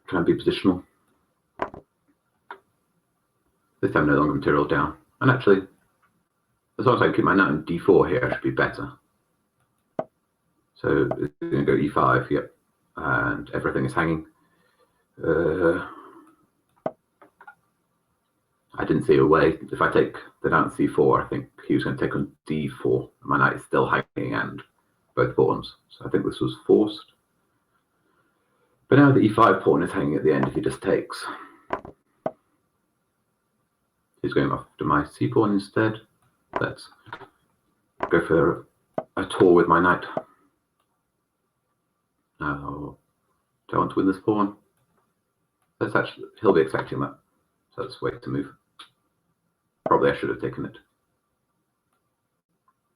S1: try and be positional. This time no longer material down. And actually, as long as I keep my knight on d4 here, I should be better. So it's going to go e5, yep. And everything is hanging. I didn't see a way. If I take the knight on c4, I think he was going to take on d4. My knight is still hanging and both pawns. So I think this was forced. But now the e5 pawn is hanging at the end if he just takes. He's going after my c pawn instead. Let's go for a tour with my knight. Now, do I want to win this pawn? Let's actually, he'll be expecting that. So let's wait to move. Probably I should have taken it.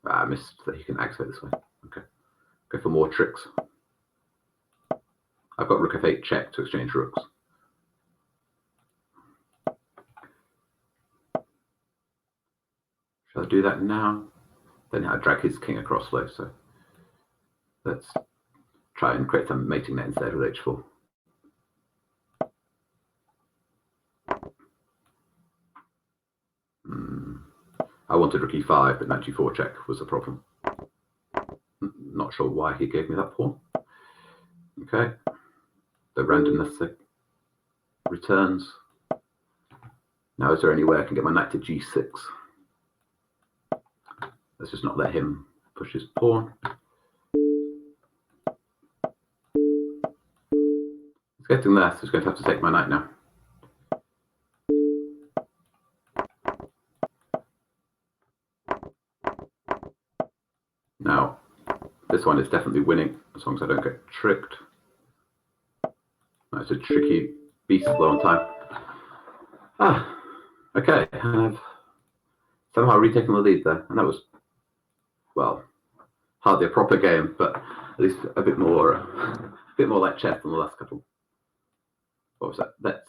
S1: I missed that he can activate this way. Okay. Go for more tricks. I've got rook f8 check to exchange rooks. Shall I do that now? Then I drag his king across low, so let's try and create some mating net instead with h4. I wanted rook e5, but knight g4 check was a problem. Not sure why he gave me that pawn. Okay, the randomness returns. Now, is there any way I can get my knight to g6? Let's just not let him push his pawn. It's getting there, so he's going to have to take my knight now. Now, this one is definitely winning, as long as I don't get tricked. That's a tricky beast low on time. Okay, I've somehow retaken the lead there, and that was, well, hardly a proper game, but at least a bit more like chess than the last couple. What was that? Let's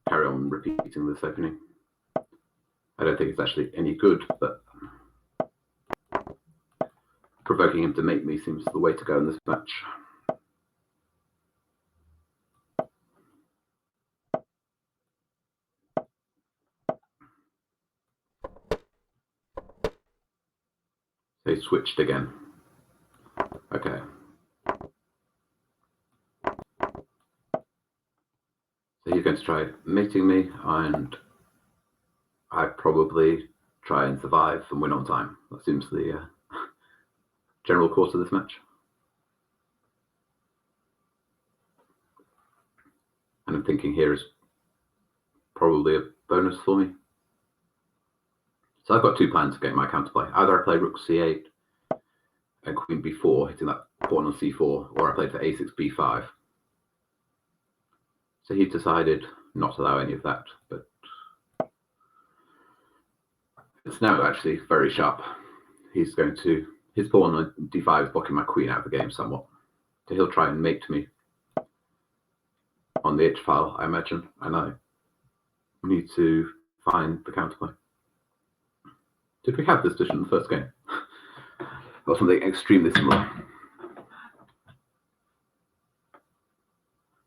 S1: carry on repeating this opening. I don't think it's actually any good, but provoking him to mate me seems the way to go in this match. They switched again. Okay. So he's going to try mating me, and I probably try and survive and win on time. That seems the general course of this match. And I'm thinking here is probably a bonus for me. So I've got two plans to get my counterplay. Either I play rook c8 and queen b4, hitting that pawn on c4, or I play for a6, b5. So he decided not to allow any of that, but it's now actually very sharp. He's going to, his pawn on d5 is blocking my queen out of the game somewhat. So he'll try and mate me on the h file, I imagine, and I need to find the counterplay. Did we have this position in the first game? Or something extremely similar?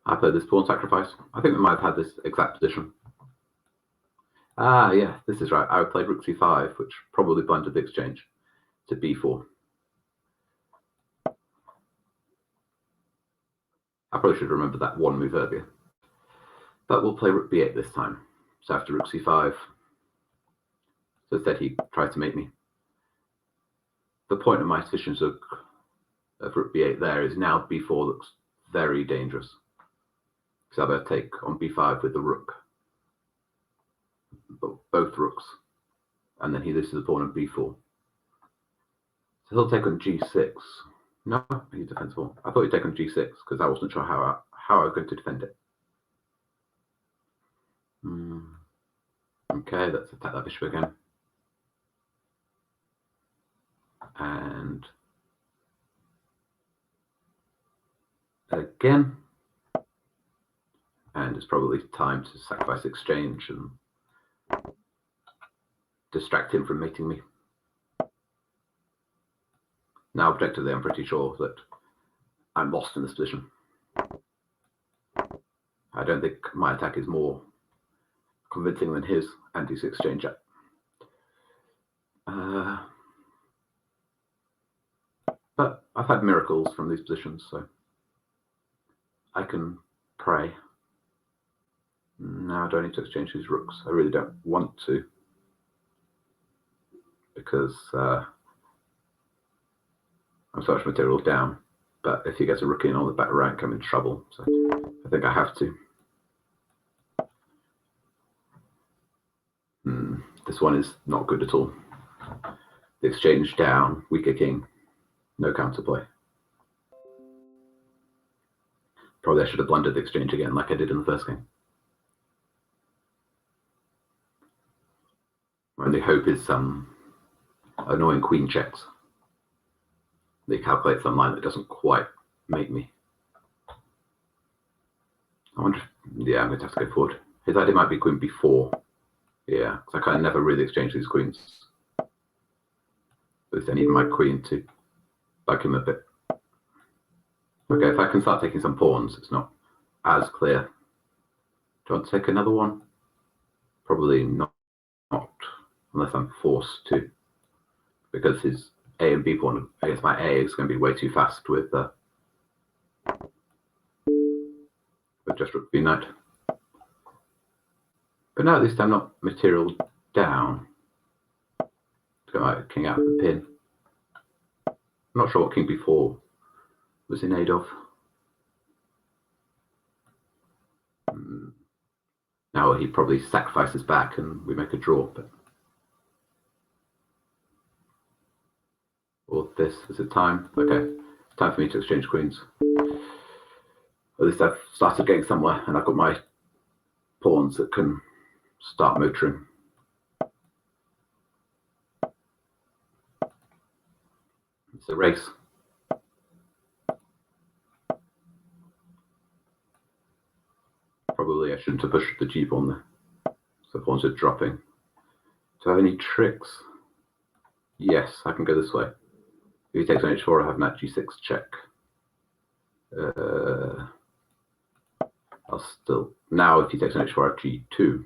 S1: I played this pawn sacrifice. I think we might have had this exact position. Ah, yeah, this is right. I played rook c5, which probably blundered the exchange to b4. I probably should remember that one move earlier. But we'll play rook b8 this time. So after rook c5, so instead he tries to mate me. The point of my suspicions of rook b8 there is now b4 looks very dangerous. So I better take on b5 with the rook. Both rooks. And then he loses the pawn on b4. So he'll take on g6. No, he's defensible. I thought he'd take on g6 because I wasn't sure how I was going to defend it. Okay, let's attack that bishop again. And again. And it's probably time to sacrifice exchange and distract him from mating me. Now, objectively, I'm pretty sure that I'm lost in this position. I don't think my attack is more convincing than his anti-exchange. But I've had miracles from these positions, so I can pray. Now I don't need to exchange these rooks. I really don't want to, because I'm so much material down. But if he gets a rook in on the back rank, I'm in trouble. So I think I have to. This one is not good at all. The exchange down, weaker king, no counterplay. Probably I should have blundered the exchange again like I did in the first game. My only hope is some annoying queen checks. They calculate some line that doesn't quite make me. I wonder if, yeah, I'm going to have to go forward. His idea might be queen b4. Yeah, because I kind of never really exchange these queens. At least I need my queen to bug him a bit. Okay, if I can start taking some pawns, it's not as clear. Do you want to take another one? Probably not, unless I'm forced to, because his A and B pawn against my A is going to be way too fast with just rook b knight. But now at least I'm not material down. To get my king out of the pin. I'm not sure what king b4 was in aid of. Now he probably sacrifices back and we make a draw. But or this is it time? Okay, time for me to exchange queens. At least I've started getting somewhere, and I've got my pawns that can start motoring. It's a race. Probably I shouldn't have pushed the g pawn there. So pawns are dropping. Do I have any tricks? Yes, I can go this way. If he takes on h4, I have knight g6 check. I'll still now if he takes on h4, I have g2.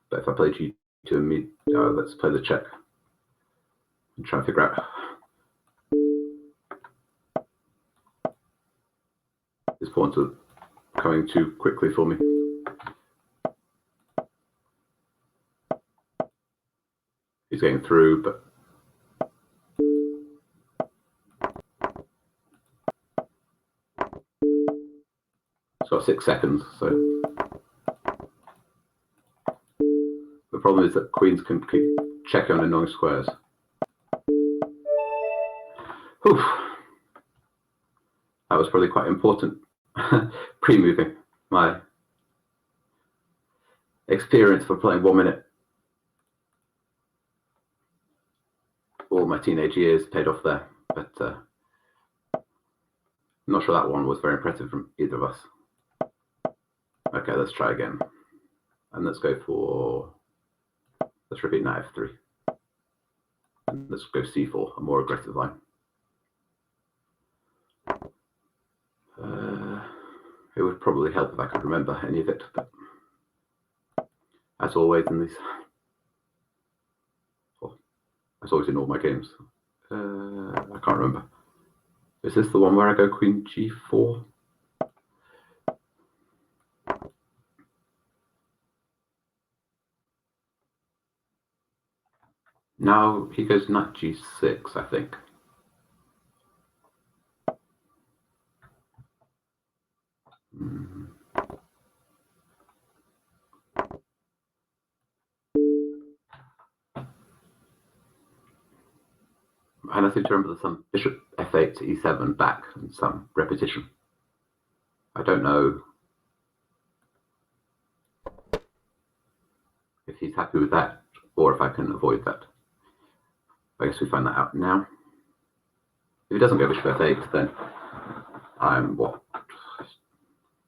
S1: But if I play g2 and let's play the check and try and figure out. His pawns are coming too quickly for me. He's getting through, but it's got 6 seconds, so the problem is that queens can keep checking on annoying squares. Whew. That was probably quite important. Pre-moving. My experience for playing 1 minute all my teenage years paid off there, but I'm not sure that one was very impressive from either of us. Okay, let's try again. And let's go for, let's repeat knight f3. And let's go c4, a more aggressive line. It would probably help if I could remember any of it, but as always in these, well, as always in all my games, I can't remember. Is this the one where I go queen g4? Now he goes knight g6, I think. And I seem to remember there's some bishop f8 to e7 back and some repetition. I don't know if he's happy with that or if I can avoid that. I guess we find that out now. If he doesn't go bishop f8, then I'm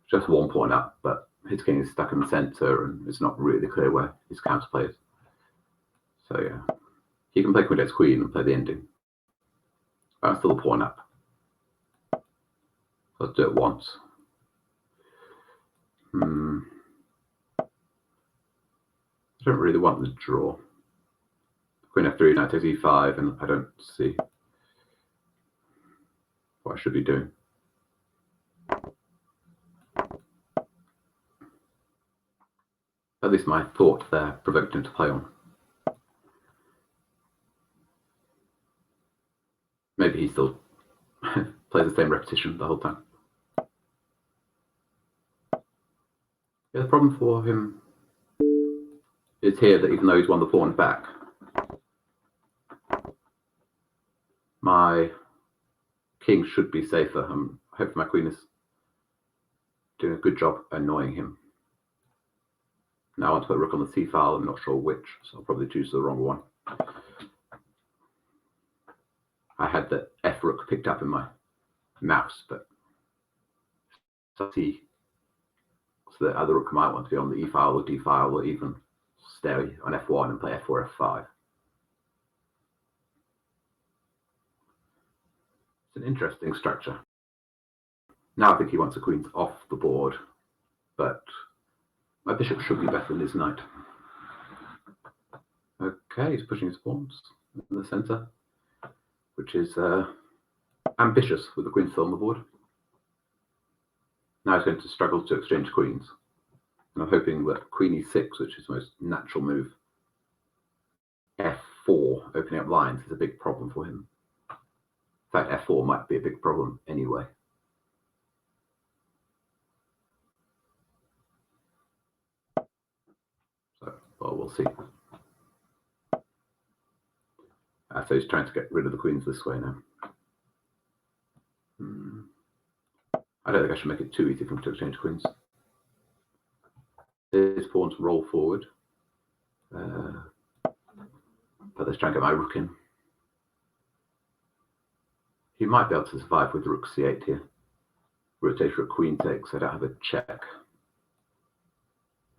S1: just 1 pawn up, but his king is stuck in the center and it's not really clear where his counterplay is. So yeah, he can play queen takes queen and play the ending. But I'm still a pawn up. Let's do it once. I don't really want the draw. Queen f3, knight takes e5, and I don't see what I should be doing. At least my thought there provoked him to play on. Maybe he still plays the same repetition the whole time. Yeah, the problem for him is here that even though he's won the pawn back, my king should be safer. Hopefully my queen is doing a good job annoying him. Now I want to put rook on the c file. I'm not sure which, so I'll probably choose the wrong one. I had the f rook picked up in my mouse, but so the other rook might want to be on the e file or d file, or even stay on f1 and play f4, f5. It's an interesting structure. Now I think he wants the queens off the board, but my bishop should be better than his knight. Okay, he's pushing his pawns in the centre, which is ambitious with the queen still on the board. Now he's going to struggle to exchange queens. And I'm hoping that queen e6, which is the most natural move, f4, opening up lines, is a big problem for him. In fact, f4 might be a big problem anyway. So, well, we'll see. So he's trying to get rid of the queens this way now. I don't think I should make it too easy for him to exchange queens. His pawns roll forward. But let's try and get my rook in. He might be able to survive with rook c8 here. Rotation rook queen takes. I don't have a check.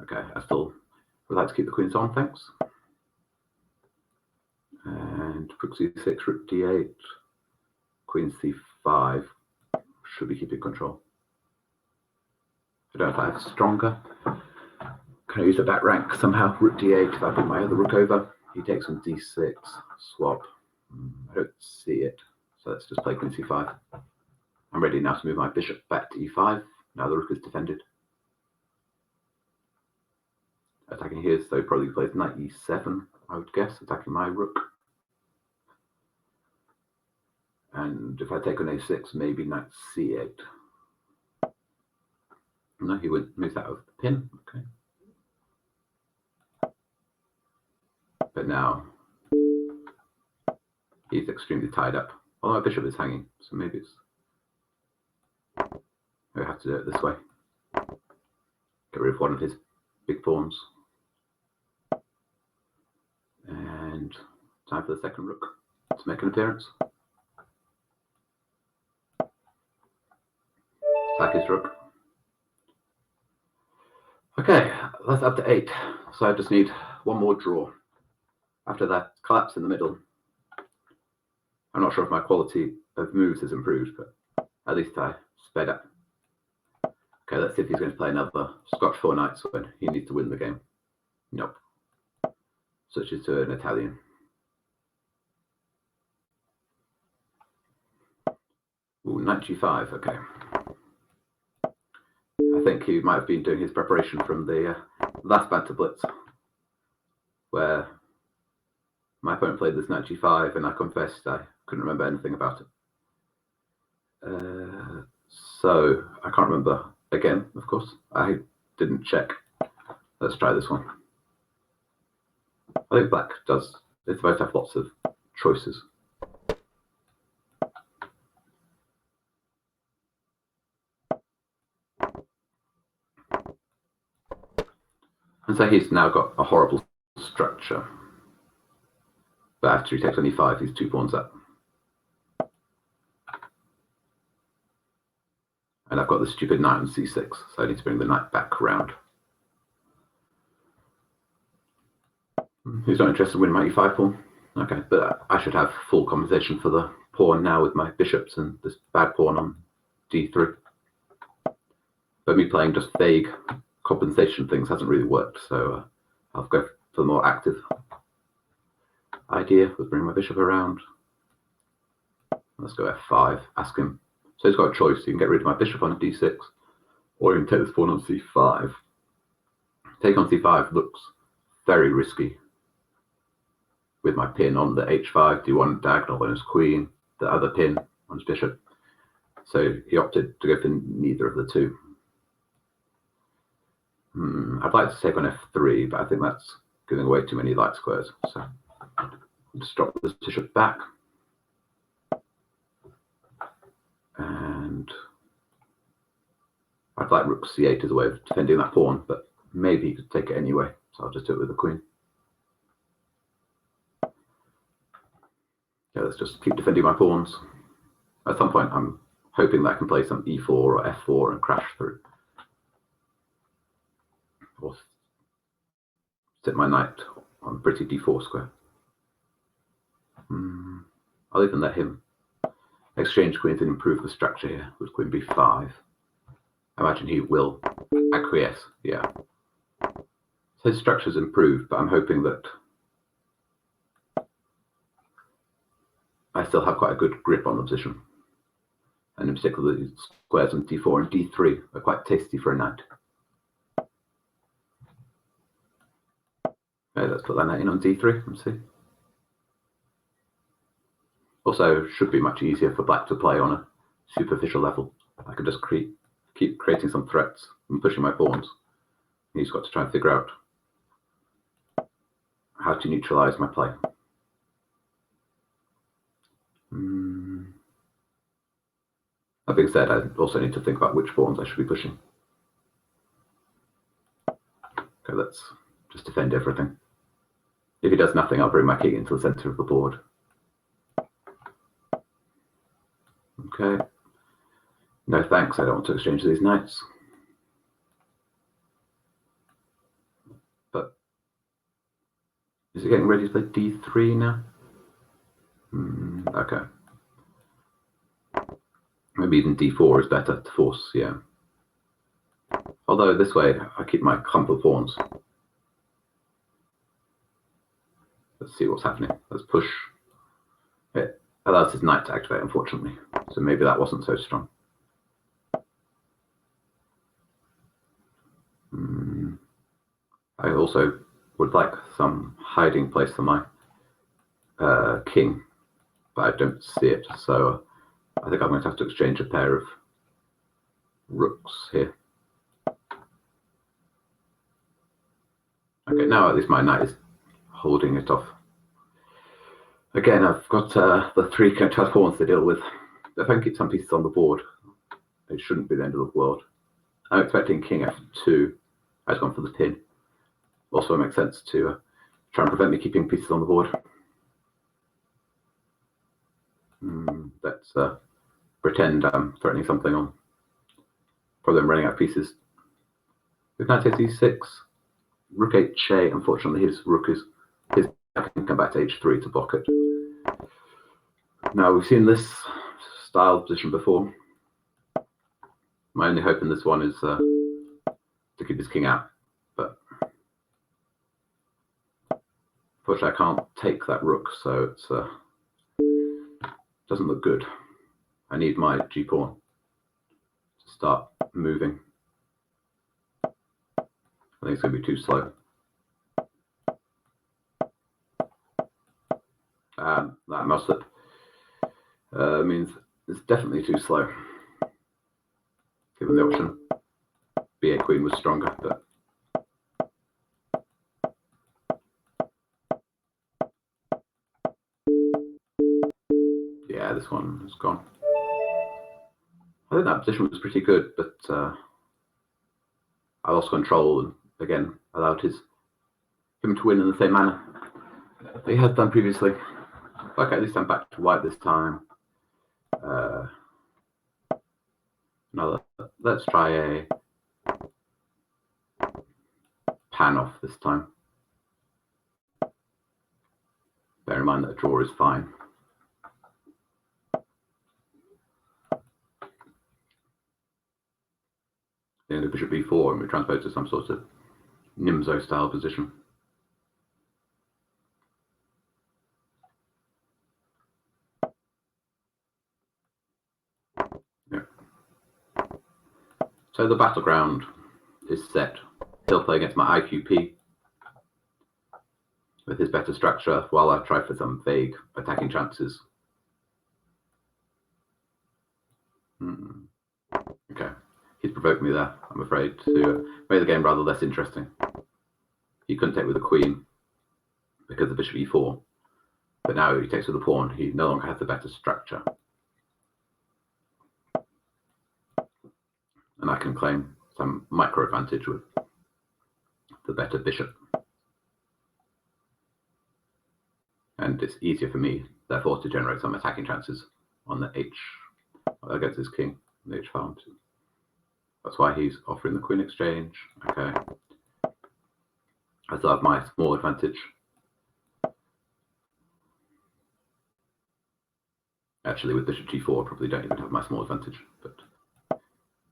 S1: Okay, I still would like to keep the queens on, thanks. And rook c6, rook d8, queen c5 should be keeping control. I don't know if I have stronger. Can I use a back rank somehow? Rook d8, if I put my other rook over, he takes on d6, swap. I don't see it, so let's just play queen c5. I'm ready now to move my bishop back to e5. Now the rook is defended. Attacking here, so probably plays knight e7, I would guess, attacking my rook. And if I take on a6, maybe knight c8. No, he would move that over the pin. Okay. But now he's extremely tied up. Although my bishop is hanging, so maybe it's. I have to do it this way. Get rid of one of his big pawns. And time for the second rook to make an appearance. Attack his rook. Okay, that's up to 8. So I just need one more draw. After that collapse in the middle, I'm not sure if my quality of moves has improved, but at least I sped up. Okay, let's see if he's going to play another Scotch 4 knights when he needs to win the game. Nope. Switches to an Italian. Ooh, knight g5, okay. I think he might have been doing his preparation from the last Banter Blitz, where my opponent played this knight g5, and I confessed I couldn't remember anything about it. So I can't remember again, of course. I didn't check. Let's try this one. I think black does. It's supposed to have lots of choices. And so he's now got a horrible structure. But after he takes on e5, he's 2 pawns up. And I've got the stupid knight on c6, so I need to bring the knight back round. Who's not interested in winning my e5 pawn? Okay, but I should have full compensation for the pawn now with my bishops and this bad pawn on d3. But me playing just vague compensation things hasn't really worked, so I'll go for the more active idea with bringing my bishop around. Let's go f5, ask him. So he's got a choice. He can get rid of my bishop on d6, or he can take this pawn on c5. Take on c5 looks very risky. With my pin on the h5, d1 diagonal on his queen, the other pin on his bishop. So he opted to go for neither of the two. I'd like to take on f3, but I think that's giving away too many light squares. So I'll just drop this bishop back. And I'd like rook c8 as a way of defending that pawn, but maybe he could take it anyway. So I'll just do it with the queen. Yeah, let's just keep defending my pawns. At some point, I'm hoping that I can play some e4 or f4 and crash through. Or sit my knight on pretty d4 square. I'll even let him exchange queens and improve the structure here with queen b5. I imagine he will acquiesce, yeah. So his structure's improved, but I'm hoping that I still have quite a good grip on the position. And in particular, the squares on d4 and d3 are quite tasty for a knight. Okay, let's put that knight in on d3 and see. Also, should be much easier for black to play on a superficial level. I can just keep creating some threats and pushing my pawns. He's got to try and figure out how to neutralize my play. That being said, I also need to think about which pawns I should be pushing. Okay, let's just defend everything. If he does nothing, I'll bring my king into the center of the board. Okay. No thanks, I don't want to exchange these knights. But is he getting ready to play d3 now? Okay. Maybe even d4 is better to force, yeah. Although this way I keep my clump of pawns. Let's see what's happening. Let's push. It allows his knight to activate, unfortunately. So maybe that wasn't so strong. I also would like some hiding place for my king, but I don't see it. So I think I'm going to have to exchange a pair of rooks here. Okay, now at least my knight is holding it off. Again, I've got the 3 counter pawns to deal with. If I can keep some pieces on the board, it shouldn't be the end of the world. I'm expecting king f2. I've gone for the pin. Also, it makes sense to try and prevent me keeping pieces on the board. Let's pretend I'm threatening something on. Probably I'm running out of pieces. With knight takes e6, rook h8. Unfortunately, his can come back to h3 to block it. Now, we've seen this style position before. My only hope in this one is to keep his king out, but unfortunately I can't take that rook, so it's doesn't look good. I need my g-pawn to start moving. I think it's going to be too slow. That mouse slip means it's definitely too slow. Given the option, b8 queen was stronger, but yeah, this one is gone. I think that position was pretty good, but I lost control and again allowed him to win in the same manner that he had done previously. Okay, at least I'm back to white this time. Now let's try a pan off this time. Bear in mind that a draw is fine. Then the bishop b4 and we transpose to some sort of Nimzo style position. Yeah. So the battleground is set. He'll play against my IQP with his better structure while I try for some vague attacking chances. Okay, he's provoked me there, I'm afraid, to make the game rather less interesting. He couldn't take with the queen because of bishop e4, but now he takes with the pawn. He no longer has the better structure. And I can claim some micro advantage with the better bishop. And it's easier for me, therefore, to generate some attacking chances on the h against his king, the h file. That's why he's offering the queen exchange. Okay. I still have my small advantage. Actually, with bishop g4, I probably don't even have my small advantage, but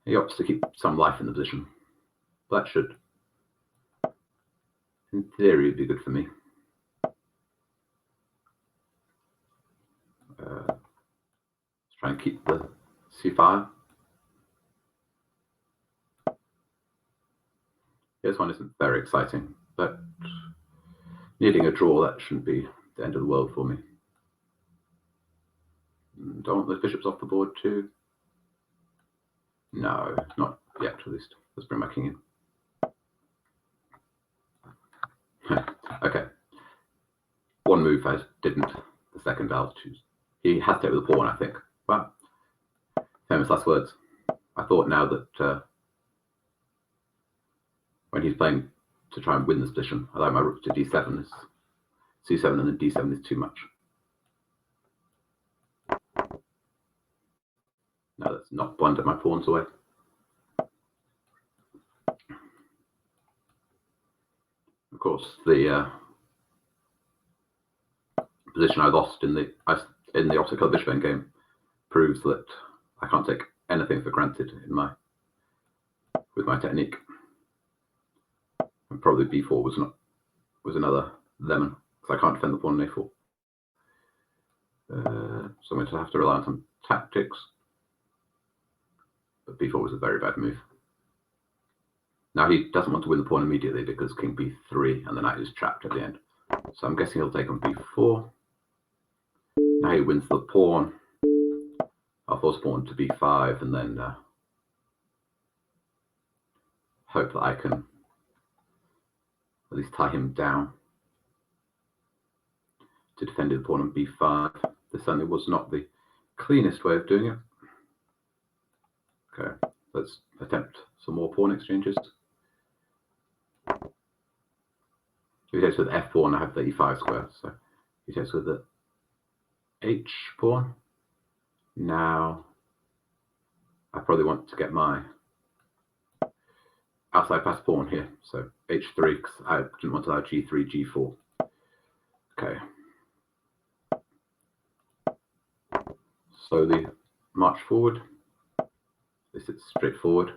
S1: he opts to keep some life in the position. That should, in theory, be good for me. Let's try and keep the c5. This one isn't very exciting, but needing a draw, that shouldn't be the end of the world for me. Don't want those bishops off the board too. No, not yet at least. Let's bring my king in. Okay. One move I didn't. The second I'll choose. He has to take with the pawn, I think. Well, famous last words. I thought now that when he's playing to try and win this position, I like my rook to d7 is c7 and then d7 is too much. Now let's not blunder my pawns away. Of course, the position I lost in the optical bishop game proves that I can't take anything for granted in with my technique. And probably b4 was another lemon because I can't defend the pawn on a4. So I'm going to have to rely on some tactics. But b4 was a very bad move. Now he doesn't want to win the pawn immediately because king b3 and the knight is trapped at the end. So I'm guessing he'll take on b4. Now he wins the pawn. I'll force pawn to b5 and then hope that I can at least tie him down to defend the pawn on b5. This certainly was not the cleanest way of doing it. Okay, let's attempt some more pawn exchanges. He takes with f pawn, I have the e5 square, so he takes with the h pawn. Now I probably want to get my outside pass pawn here, so h3 because I didn't want to allow g3, g4. Okay. Slowly march forward. This is straightforward.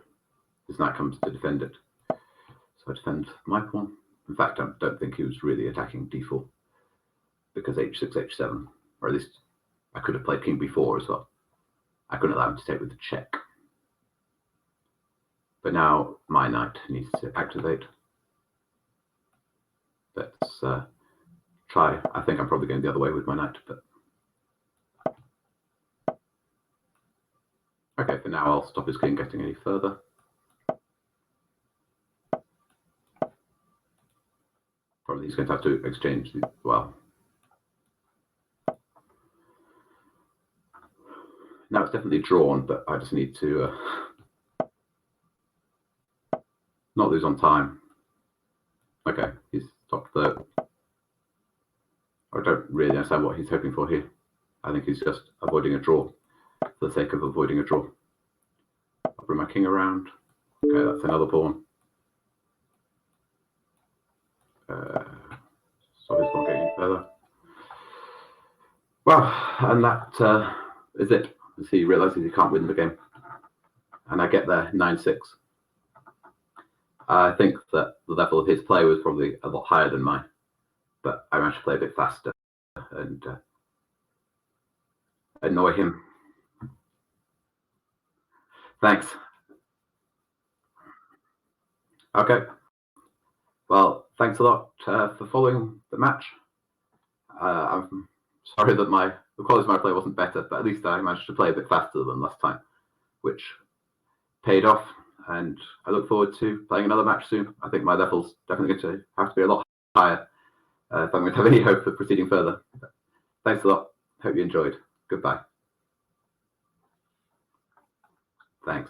S1: This knight comes to defend it. So I defend my pawn. In fact, I don't think he was really attacking d4 because h6, h7, or at least I could have played king b4 as well. I couldn't allow him to take with the check. But now my knight needs to activate. Let's try. I think I'm probably going the other way with my knight, but okay, for now I'll stop his king getting any further. Probably he's going to have to exchange the, well. Now it's definitely drawn, but I just need to not lose on time. Okay, he's top third. I don't really understand what he's hoping for here. I think he's just avoiding a draw for the sake of avoiding a draw. I'll bring my king around. Okay, that's another pawn. So he's not getting any further. Well, and that is it. As he realizes he can't win the game. And I get there 9-6. I think that the level of his play was probably a lot higher than mine, but I managed to play a bit faster and annoy him. Thanks. Okay. Well, thanks a lot for following the match. I'm sorry that the quality of my play wasn't better, but at least I managed to play a bit faster than last time, which paid off. And I look forward to playing another match soon. I think my level's definitely going to have to be a lot higher if I'm going to have any hope of proceeding further. But thanks a lot. Hope you enjoyed. Goodbye. Thanks.